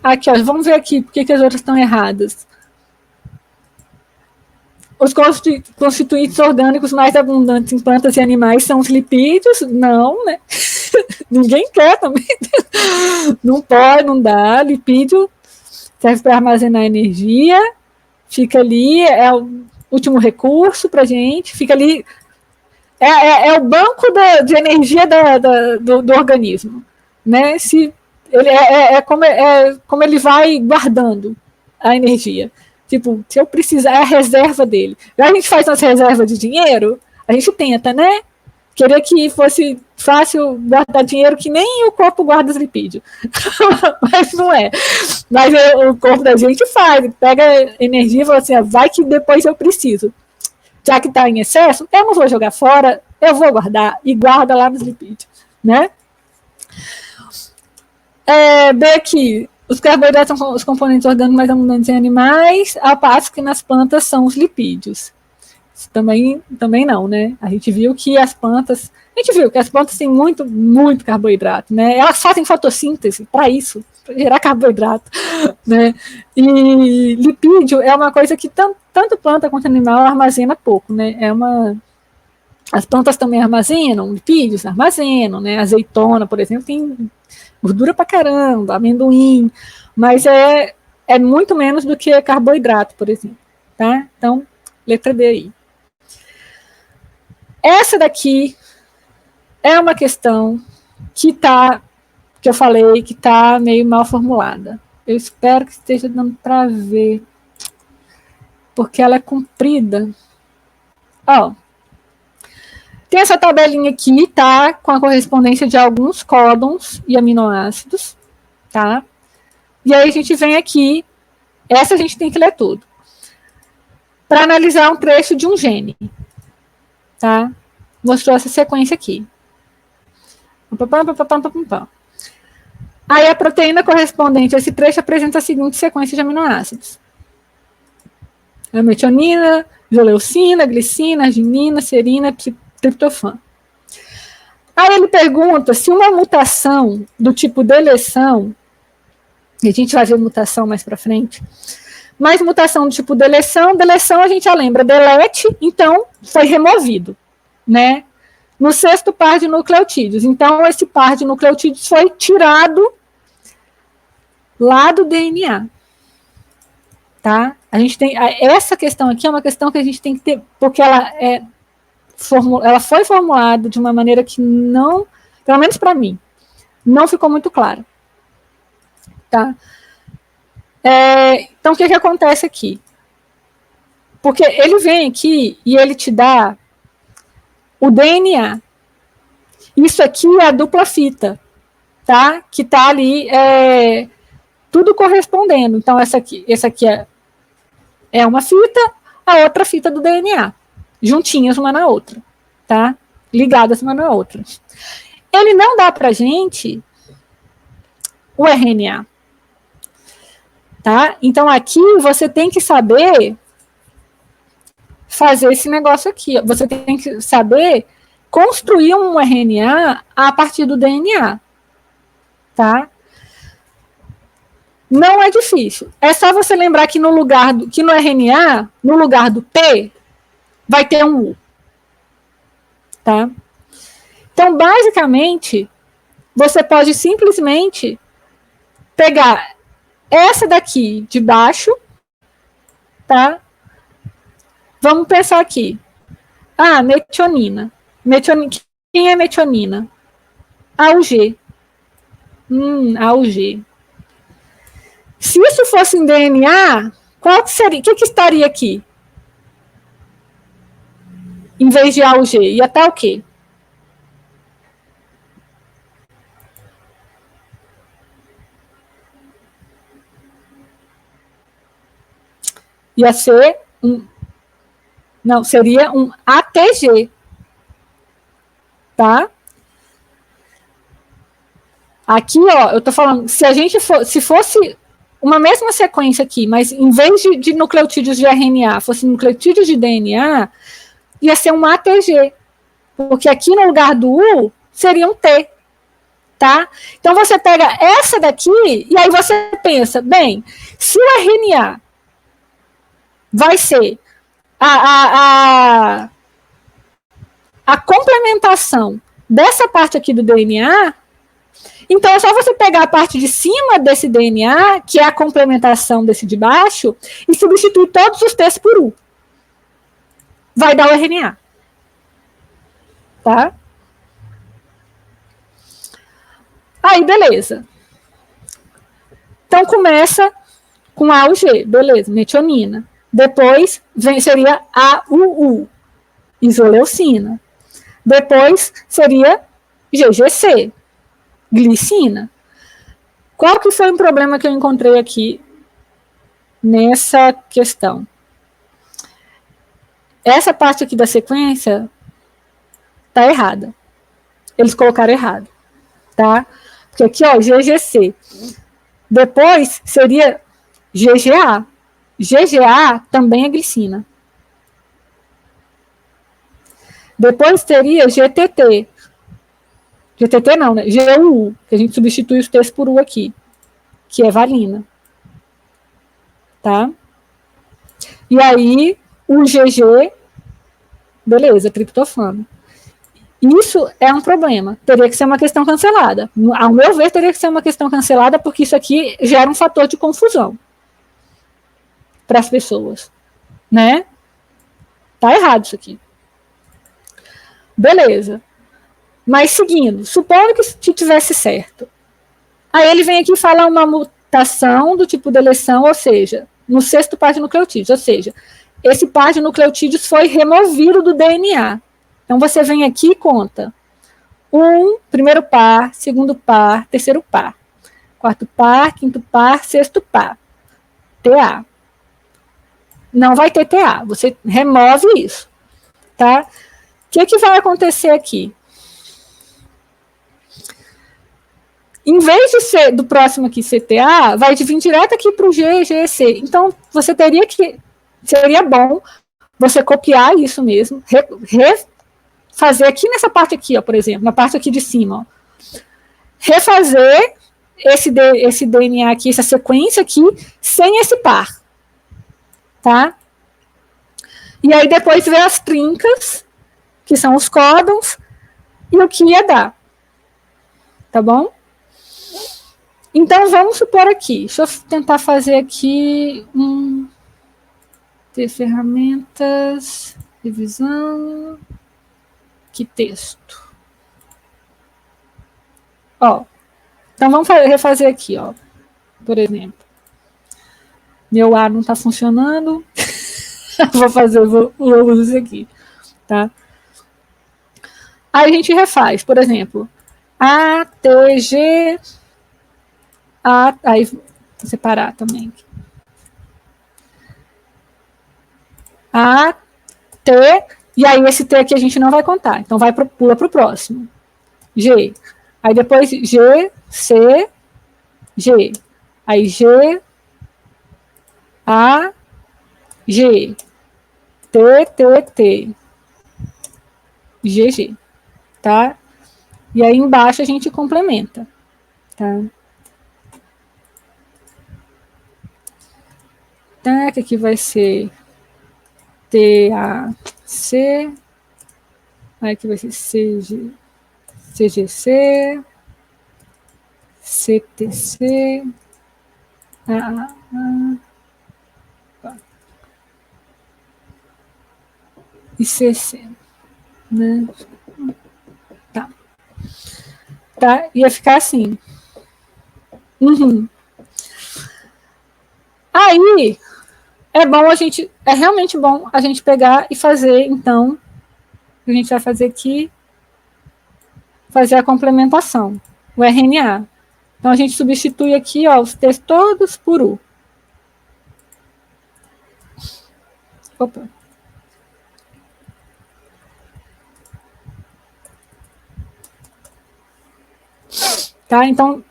Aqui, ó, vamos ver aqui por que as outras estão erradas. Os constituintes orgânicos mais abundantes em plantas e animais são os lipídios? Não, né? Ninguém quer também. Não pode, não dá. Lipídio serve para armazenar energia, fica ali, é o último recurso para a gente, fica ali. É o banco de energia do organismo, né? Se ele como ele vai guardando a energia. Tipo, se eu precisar, é a reserva dele. Já a gente faz umas reservas de dinheiro, a gente tenta, né? Queria que fosse fácil guardar dinheiro que nem o corpo guarda os lipídios. Mas não é. Mas o corpo da gente faz, pega energia e fala assim, vai que depois eu preciso. Já que está em excesso, eu não vou jogar fora, eu vou guardar, e guarda lá nos lipídios, né? B aqui, os carboidratos são os componentes orgânicos mais abundantes em animais, ao passo que nas plantas são os lipídios. Isso também não, né? A gente viu que as plantas têm muito carboidrato, né? Elas fazem fotossíntese para isso, para gerar carboidrato, né? E lipídio é uma coisa que tanto planta quanto animal armazena pouco, né? As plantas também armazenam lipídios, armazenam, né? Azeitona, por exemplo, tem gordura pra caramba, amendoim, mas é muito menos do que carboidrato, por exemplo, tá? Então, letra D aí. Essa daqui é uma questão que eu falei, que está meio mal formulada. Eu espero que esteja dando para ver, porque ela é comprida. Ó, tem essa tabelinha aqui, tá? Com a correspondência de alguns códons e aminoácidos, tá? E aí a gente vem aqui, essa a gente tem que ler tudo, para analisar um trecho de um gene, tá? Mostrou essa sequência aqui. Aí a proteína correspondente a esse trecho apresenta a seguinte sequência de aminoácidos: a metionina, isoleucina, glicina, arginina, serina, triptofano. Aí ele pergunta se uma mutação do tipo deleção, e a gente vai ver mutação mais para frente, mas mutação do tipo deleção a gente já lembra, delete, então foi removido, né? No sexto par de nucleotídeos. Então, esse par de nucleotídeos foi tirado lá do DNA. Tá? A gente tem, essa questão aqui é uma questão que a gente tem que ter, porque ela foi formulada de uma maneira que não, pelo menos para mim, não ficou muito clara. Tá? Então, o que acontece aqui? Porque ele vem aqui e ele te dá o DNA. Isso aqui é a dupla fita, tá? Que está ali, tudo correspondendo. Então, essa aqui é uma fita, a outra fita do DNA, juntinhas uma na outra, tá? Ligadas uma na outra. Ele não dá pra gente o RNA, tá? Então, aqui você tem que saber fazer esse negócio aqui. Você tem que saber construir um RNA a partir do DNA, tá? Não é difícil. É só você lembrar que no RNA, no lugar do T, vai ter um U. Tá? Então, basicamente, você pode simplesmente pegar essa daqui de baixo, tá? Vamos pensar aqui. Metionina. Quem é metionina? AUG. AUG. Se isso fosse em DNA, qual que seria? O que estaria aqui? Em vez de AUG, ia estar o quê? Ia ser seria um ATG. Tá? Aqui, ó, eu tô falando, se fosse uma mesma sequência aqui, mas em vez de nucleotídeos de RNA, fosse nucleotídeos de DNA, ia ser um ATG, porque aqui no lugar do U seria um T, tá? Então você pega essa daqui e aí você pensa, bem, se o RNA vai ser a complementação dessa parte aqui do DNA, então é só você pegar a parte de cima desse DNA, que é a complementação desse de baixo, e substituir todos os T's por U. Vai dar o RNA. Tá? Aí, beleza. Então, começa com AUG, beleza, metionina. Depois, seria AUU, isoleucina. Depois, seria GGC, glicina. Qual que foi o problema que eu encontrei aqui nessa questão? Essa parte aqui da sequência tá errada. Eles colocaram errado, tá? Porque aqui, ó, GGC. Depois seria GGA. GGA também é glicina. Depois teria GTT. GTT não, né? GUU, que a gente substitui os T's por U aqui, que é valina. Tá? E aí, o GG, beleza, triptofano. Isso é um problema. Teria que ser uma questão cancelada. Ao meu ver, teria que ser uma questão cancelada, porque isso aqui gera um fator de confusão para as pessoas. Né? Tá errado isso aqui. Beleza. Mas seguindo, supondo que tivesse certo. Aí ele vem aqui e fala uma mutação do tipo deleção, ou seja, no sexto par de nucleotídeos, ou seja, esse par de nucleotídeos foi removido do DNA. Então você vem aqui e conta. Primeiro par, segundo par, terceiro par. Quarto par, quinto par, sexto par. TA. Não vai ter TA, você remove isso. Tá? O que vai acontecer aqui? Em vez de ser do próximo aqui CTA, vai vir direto aqui para o GGC. Então, você teria que... Seria bom você copiar isso mesmo, refazer aqui nessa parte aqui, ó, por exemplo, na parte aqui de cima, ó, refazer esse DNA aqui, essa sequência aqui, sem esse par, tá? E aí depois ver as trincas, que são os códons, e o que ia dar, tá bom? Então, vamos supor aqui, deixa eu tentar fazer aqui ter ferramentas, revisão, que texto. Ó, então vamos refazer aqui, ó, por exemplo. Meu ar não está funcionando, vou uso isso aqui, tá? Aí a gente refaz, por exemplo, ATG, aí vou separar também. A, T, e aí esse T aqui a gente não vai contar, então pula para o próximo. G, aí depois G, C, G, aí G, A, G, T, T, T, G, G, tá? E aí embaixo a gente complementa, tá? Tá, que aqui vai ser TAC, aí aqui vai ser CGC, CTC, e CC, né? Tá? Ia ficar assim. Uhum. Aí, é realmente bom a gente pegar e fazer, então, o que a gente vai fazer aqui, fazer a complementação, o RNA. Então, a gente substitui aqui, ó, os T's todos por U. Opa. Tá? Então,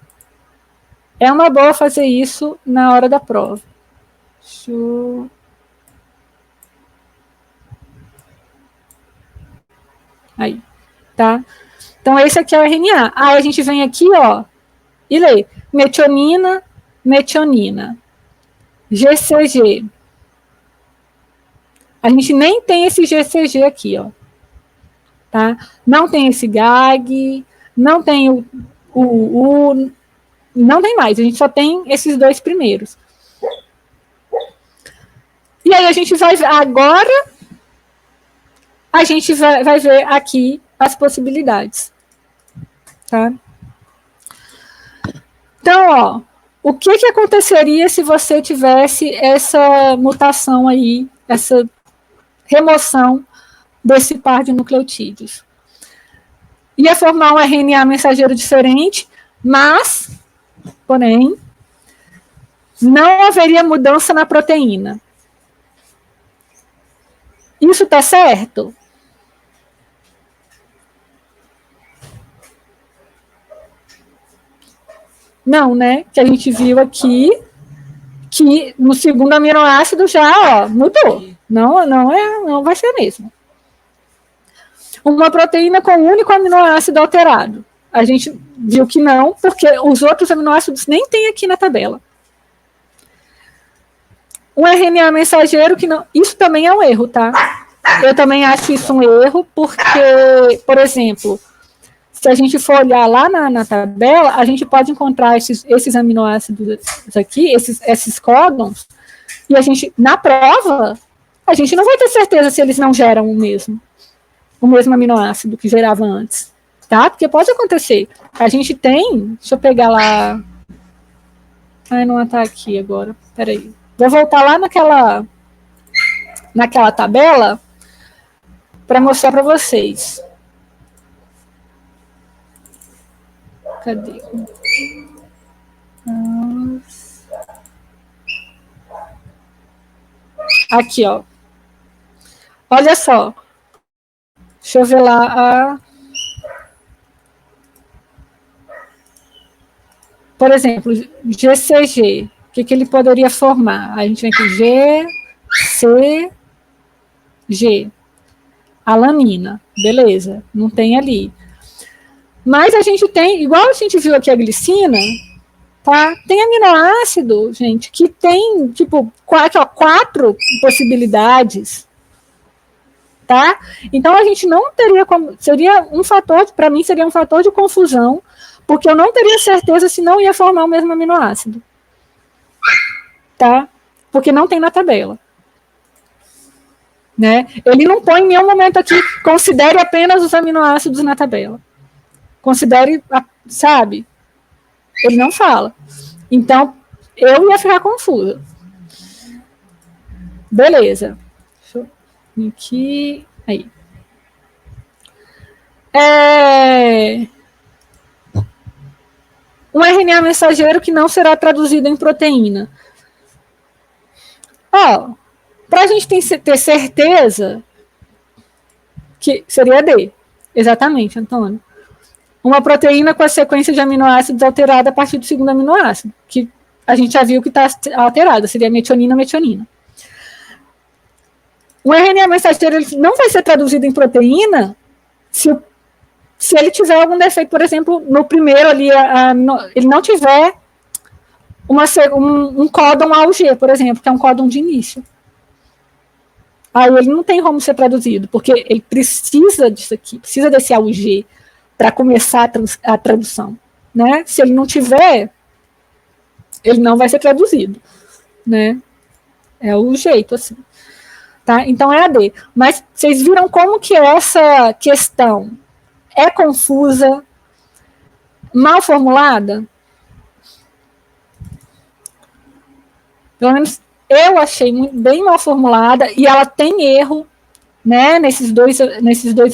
é uma boa fazer isso na hora da prova. Deixa eu... Aí, tá? Então, esse aqui é o RNA. Aí, a gente vem aqui, ó, e lê. Metionina, metionina. GCG. A gente nem tem esse GCG aqui, ó. Tá? Não tem esse GAG, não tem o não tem mais, a gente só tem esses dois primeiros. E aí a gente vai ver, agora a gente vai ver aqui as possibilidades. Tá? Então, ó, o que aconteceria se você tivesse essa mutação aí, essa remoção desse par de nucleotídeos? Ia formar um RNA mensageiro diferente, mas, porém, não haveria mudança na proteína. Isso está certo? Não, né? Que a gente viu aqui que no segundo aminoácido já, ó, mudou. Não vai ser mesmo. Uma proteína com um único aminoácido alterado. A gente viu que não, porque os outros aminoácidos nem tem aqui na tabela. Um RNA mensageiro que não... Isso também é um erro, tá? Eu também acho isso um erro, porque, por exemplo, se a gente for olhar lá na tabela, a gente pode encontrar esses aminoácidos aqui, esses códons, e a gente, na prova, a gente não vai ter certeza se eles não geram o mesmo aminoácido que gerava antes, tá? Porque pode acontecer. A gente tem, deixa eu pegar lá, não está aqui agora, peraí. Vou voltar lá naquela tabela para mostrar para vocês. Cadê? Aqui, ó. Olha só. Deixa eu ver lá por exemplo, GCG, o que ele poderia formar? A gente vem aqui, GCG, alanina, beleza, não tem ali. Mas a gente tem, igual a gente viu aqui a glicina, tá? Tem aminoácido, gente, que tem, tipo, quatro possibilidades, tá? Então a gente não teria como, seria um fator, para mim seria um fator de confusão, porque eu não teria certeza se não ia formar o mesmo aminoácido, tá? Porque não tem na tabela, né? Ele não põe em nenhum momento aqui, considere apenas os aminoácidos na tabela, considere, sabe? Ele não fala. Então, eu ia ficar confusa. Beleza. Deixa eu vir aqui. Aí. Um RNA mensageiro que não será traduzido em proteína. Para a gente ter certeza que seria D. Exatamente, Antônio. Uma proteína com a sequência de aminoácidos alterada a partir do segundo aminoácido, que a gente já viu que está alterada, seria metionina. O RNA mensageiro ele não vai ser traduzido em proteína se ele tiver algum defeito, por exemplo, no primeiro ali, ele não tiver um códon AUG, por exemplo, que é um códon de início. Aí ele não tem como ser traduzido, porque ele precisa disso aqui, precisa desse AUG para começar a tradução, né? Se ele não tiver, ele não vai ser traduzido, né? É o jeito, assim. Tá? Então é a D. Mas vocês viram como que essa questão é confusa, mal formulada? Pelo menos eu achei bem mal formulada e ela tem erro, né, nesses dois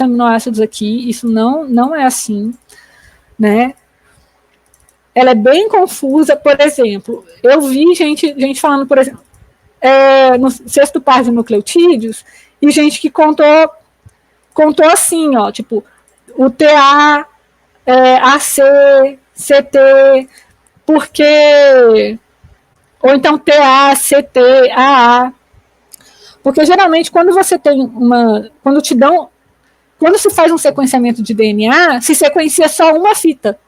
aminoácidos aqui. Isso não é assim, né? Ela é bem confusa. Por exemplo, eu vi gente falando, por exemplo, no sexto par de nucleotídeos, e gente que contou assim, ó, tipo, o TA, AC, CT, porque... Ou então TA, CT, AA. Porque geralmente quando você tem quando se faz um sequenciamento de DNA, se sequencia só uma fita.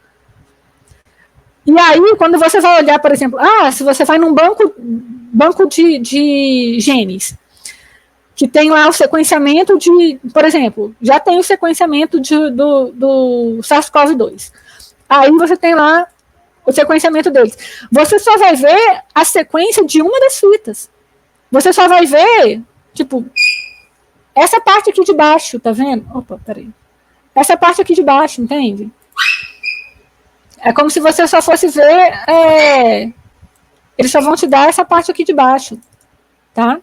E aí, quando você vai olhar, por exemplo, se você vai num banco de genes, que tem lá o sequenciamento por exemplo, já tem o sequenciamento do SARS-CoV-2. Aí você tem lá o sequenciamento deles. Você só vai ver a sequência de uma das fitas. Você só vai ver, tipo, essa parte aqui de baixo, tá vendo? Opa, peraí. Essa parte aqui de baixo, entende? É como se você só fosse ver... eles só vão te dar essa parte aqui de baixo, tá?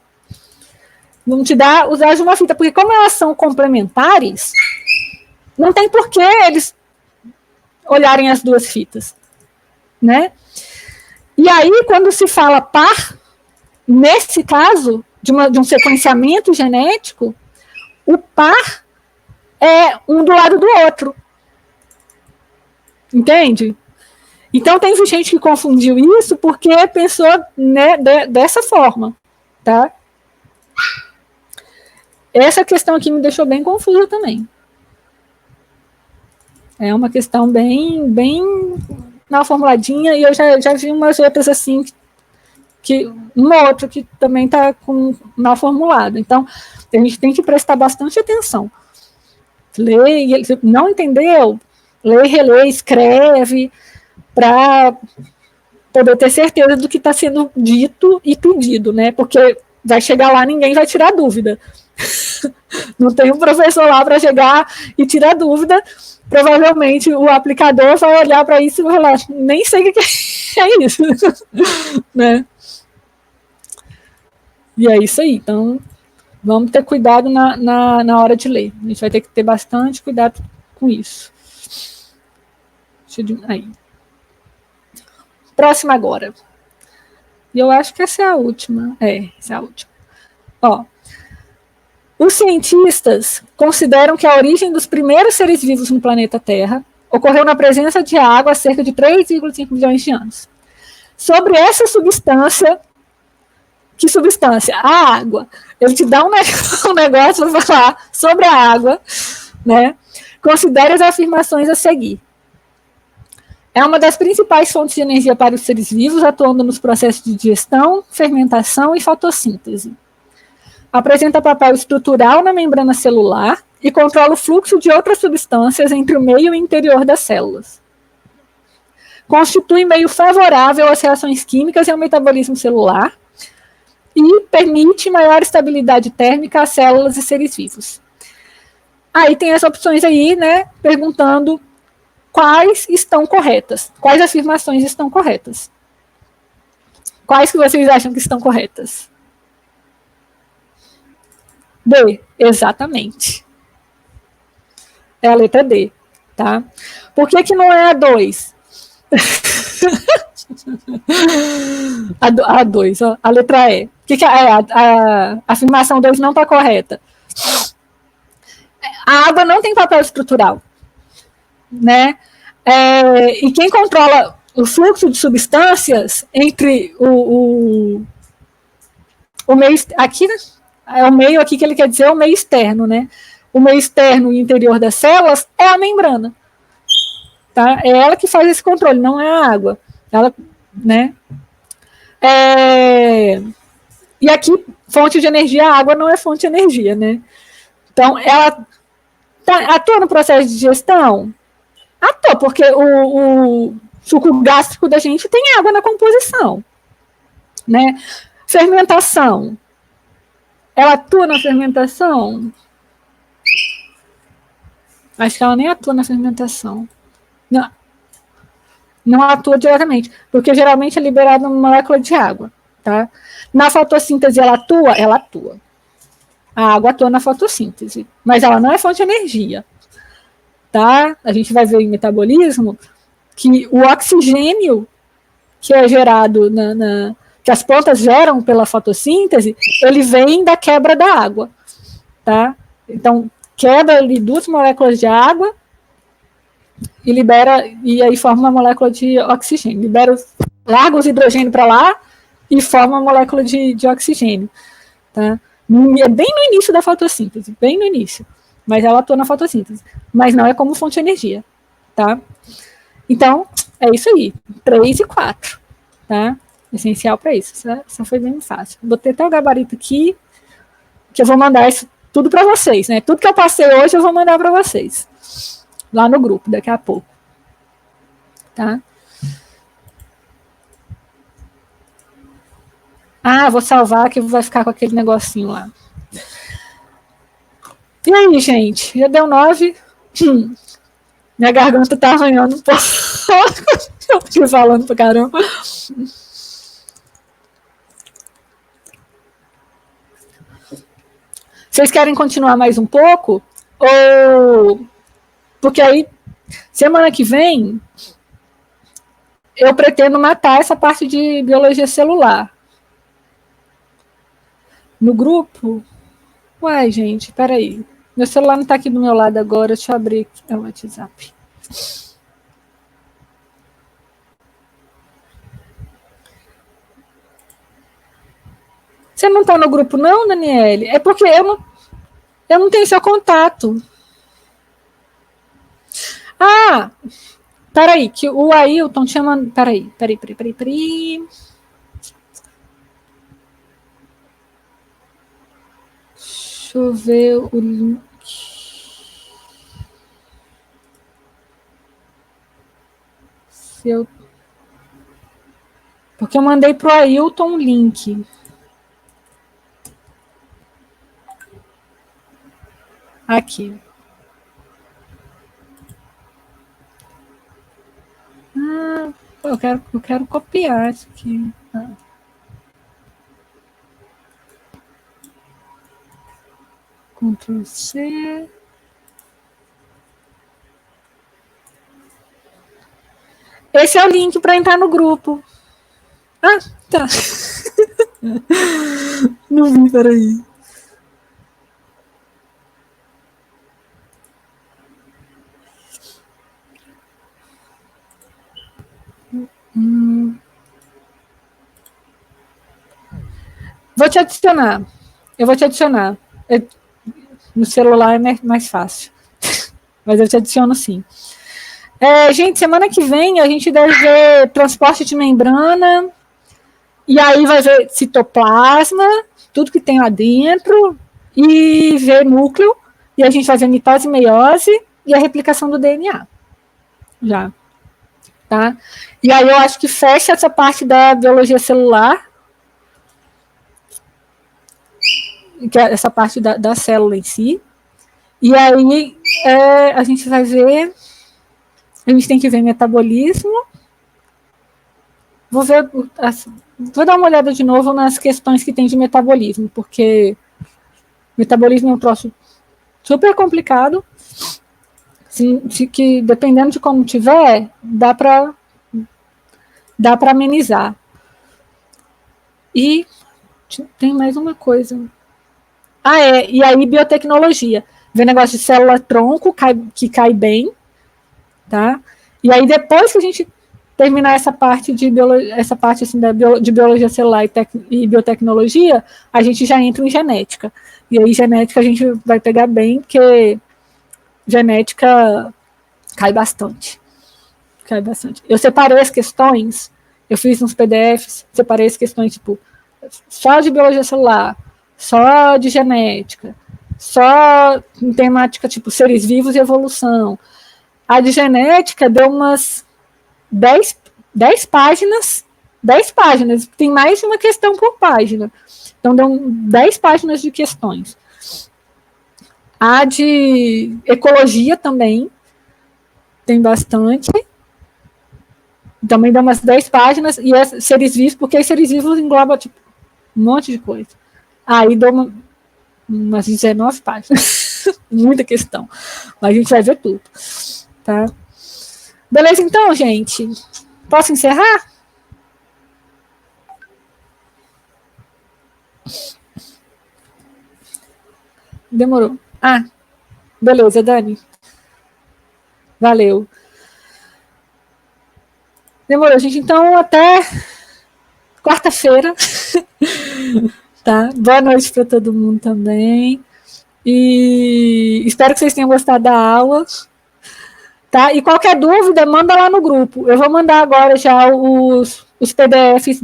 Vão te dar os dados de uma fita, porque como elas são complementares, não tem por que eles olharem as duas fitas, né? E aí, quando se fala par, nesse caso, de um sequenciamento genético, o par é um do lado do outro. Entende? Então, tem gente que confundiu isso porque pensou, né, dessa forma, tá? Essa questão aqui me deixou bem confusa também. É uma questão bem mal formuladinha, e eu já vi umas outras assim, uma outra que também está mal formulada. Então, a gente tem que prestar bastante atenção. Lê, não entendeu? Lê, relê, escreve, para poder ter certeza do que está sendo dito e pedido, né? Porque vai chegar lá, ninguém vai tirar dúvida. Não tem um professor lá para chegar e tirar dúvida. Provavelmente o aplicador vai olhar para isso e vai falar, nem sei o que é isso. Né? E é isso aí. Então, vamos ter cuidado na hora de ler. A gente vai ter que ter bastante cuidado com isso. Aí. Próxima agora. E eu acho que essa é a última. Essa é a última. Ó. Os cientistas consideram que a origem dos primeiros seres vivos no planeta Terra ocorreu na presença de água há cerca de 3,5 milhões de anos. Sobre essa substância, que substância? A água. Ele te dá um negócio para falar sobre a água, né? Considere as afirmações a seguir. É uma das principais fontes de energia para os seres vivos, atuando nos processos de digestão, fermentação e fotossíntese. Apresenta papel estrutural na membrana celular e controla o fluxo de outras substâncias entre o meio e o interior das células. Constitui meio favorável às reações químicas e ao metabolismo celular e permite maior estabilidade térmica às células e seres vivos. Aí tem as opções aí, né, perguntando quais estão corretas, quais afirmações estão corretas. Quais que vocês acham que estão corretas? D, exatamente. É a letra D, tá? Por que não é a 2? a 2, ó, a letra E. Que a afirmação 2 não está correta? A água não tem papel estrutural, né? E quem controla o fluxo de substâncias entre o meio aqui, é o meio aqui que ele quer dizer é o meio externo, né? O meio externo e interior das células é a membrana, tá? É ela que faz esse controle, não é a água. Ela, né? E aqui, fonte de energia, a água não é fonte de energia, né? Então, ela atua no processo de digestão? Atua, porque o suco gástrico da gente tem água na composição, né? Fermentação. Ela atua na fermentação? Acho que ela nem atua na fermentação. Não atua diretamente, porque geralmente é liberada uma molécula de água, tá? Na fotossíntese ela atua? Ela atua. A água atua na fotossíntese, mas ela não é fonte de energia, tá? A gente vai ver em metabolismo que o oxigênio que é gerado que as plantas geram pela fotossíntese, ele vem da quebra da água, tá? Então, quebra ali 2 moléculas de água e libera, e aí forma uma molécula de oxigênio. Larga os hidrogênio para lá e forma uma molécula de oxigênio, tá? É bem no início da fotossíntese, bem no início. Mas ela atua na fotossíntese. Mas não é como fonte de energia, tá? Então, é isso aí. 3 e 4, tá? Essencial para isso. Isso foi bem fácil. Botei até o gabarito aqui, que eu vou mandar isso tudo para vocês, né? Tudo que eu passei hoje eu vou mandar para vocês. Lá no grupo, daqui a pouco. Tá? Vou salvar que vai ficar com aquele negocinho lá. E aí, gente? Já deu 9. Minha garganta tá arranhando um pouco. Eu fiquei falando pra caramba. Vocês querem continuar mais um pouco? Ou... Porque aí, semana que vem, eu pretendo matar essa parte de biologia celular. No grupo? Uai, gente, peraí. Meu celular não tá aqui do meu lado agora. Deixa eu abrir aqui o WhatsApp. Você não tá no grupo não, Daniele? É porque eu não tenho seu contato. Peraí, que o Ailton tinha mandado... Peraí. Deixa eu ver o link. Porque eu mandei pro Ailton um link. Aqui. Eu quero copiar isso aqui. Ctrl C. Esse é o link para entrar no grupo. Tá. Não vi, peraí. Vou te adicionar. Eu vou te adicionar. No celular é mais fácil. Mas eu te adiciono sim. Gente, semana que vem a gente deve ver transporte de membrana. E aí vai ver citoplasma, tudo que tem lá dentro. E ver núcleo. E a gente vai ver mitose e meiose. E a replicação do DNA. Já. Tá? E aí eu acho que fecha essa parte da biologia celular. Que é essa parte da célula em si. E aí a gente vai ver. A gente tem que ver metabolismo. Vou dar uma olhada de novo nas questões que tem de metabolismo, porque metabolismo é um troço super complicado, que dependendo de como tiver, dá para amenizar. E tem mais uma coisa. E aí biotecnologia. Ver negócio de célula-tronco, que cai bem, tá? E aí depois que a gente terminar essa parte de biologia celular e biotecnologia, a gente já entra em genética. E aí genética a gente vai pegar bem, porque genética cai bastante. Cai bastante. Eu separei as questões, eu fiz uns PDFs, separei as questões, tipo, só de biologia celular, só de genética, só em temática, tipo, seres vivos e evolução. A de genética deu umas 10 páginas, 10 páginas, tem mais de uma questão por página. Então, deu 10 páginas de questões. A de ecologia também, tem bastante. Também dá umas 10 páginas, e seres vivos, porque seres vivos engloba tipo, um monte de coisa. Aí deu umas 19 páginas. Muita questão. Mas a gente vai ver tudo. Tá? Beleza, então, gente? Posso encerrar? Demorou. Beleza, Dani. Valeu. Demorou, gente. Então, até quarta-feira. Tá? Boa noite para todo mundo também. E espero que vocês tenham gostado da aula. Tá? E qualquer dúvida, manda lá no grupo. Eu vou mandar agora já os PDFs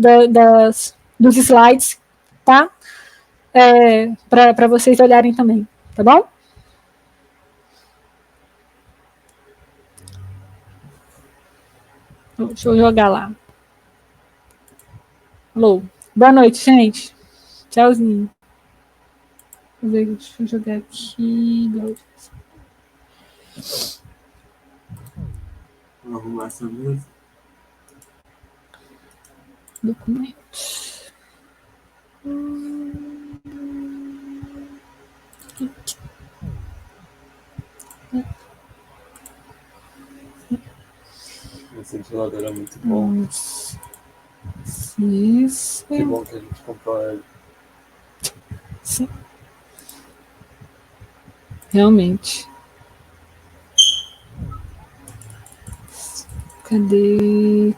dos slides, tá? Para vocês olharem também, tá bom? Deixa eu jogar lá. Alô. Boa noite, gente. Tchauzinho. Deixa eu jogar aqui. Vamos arrumar essa mesa. Documentos. Esse ventilador é muito bom. Isso. Que bom que a gente comprou ele. Sim. Realmente. Cadê?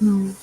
Não.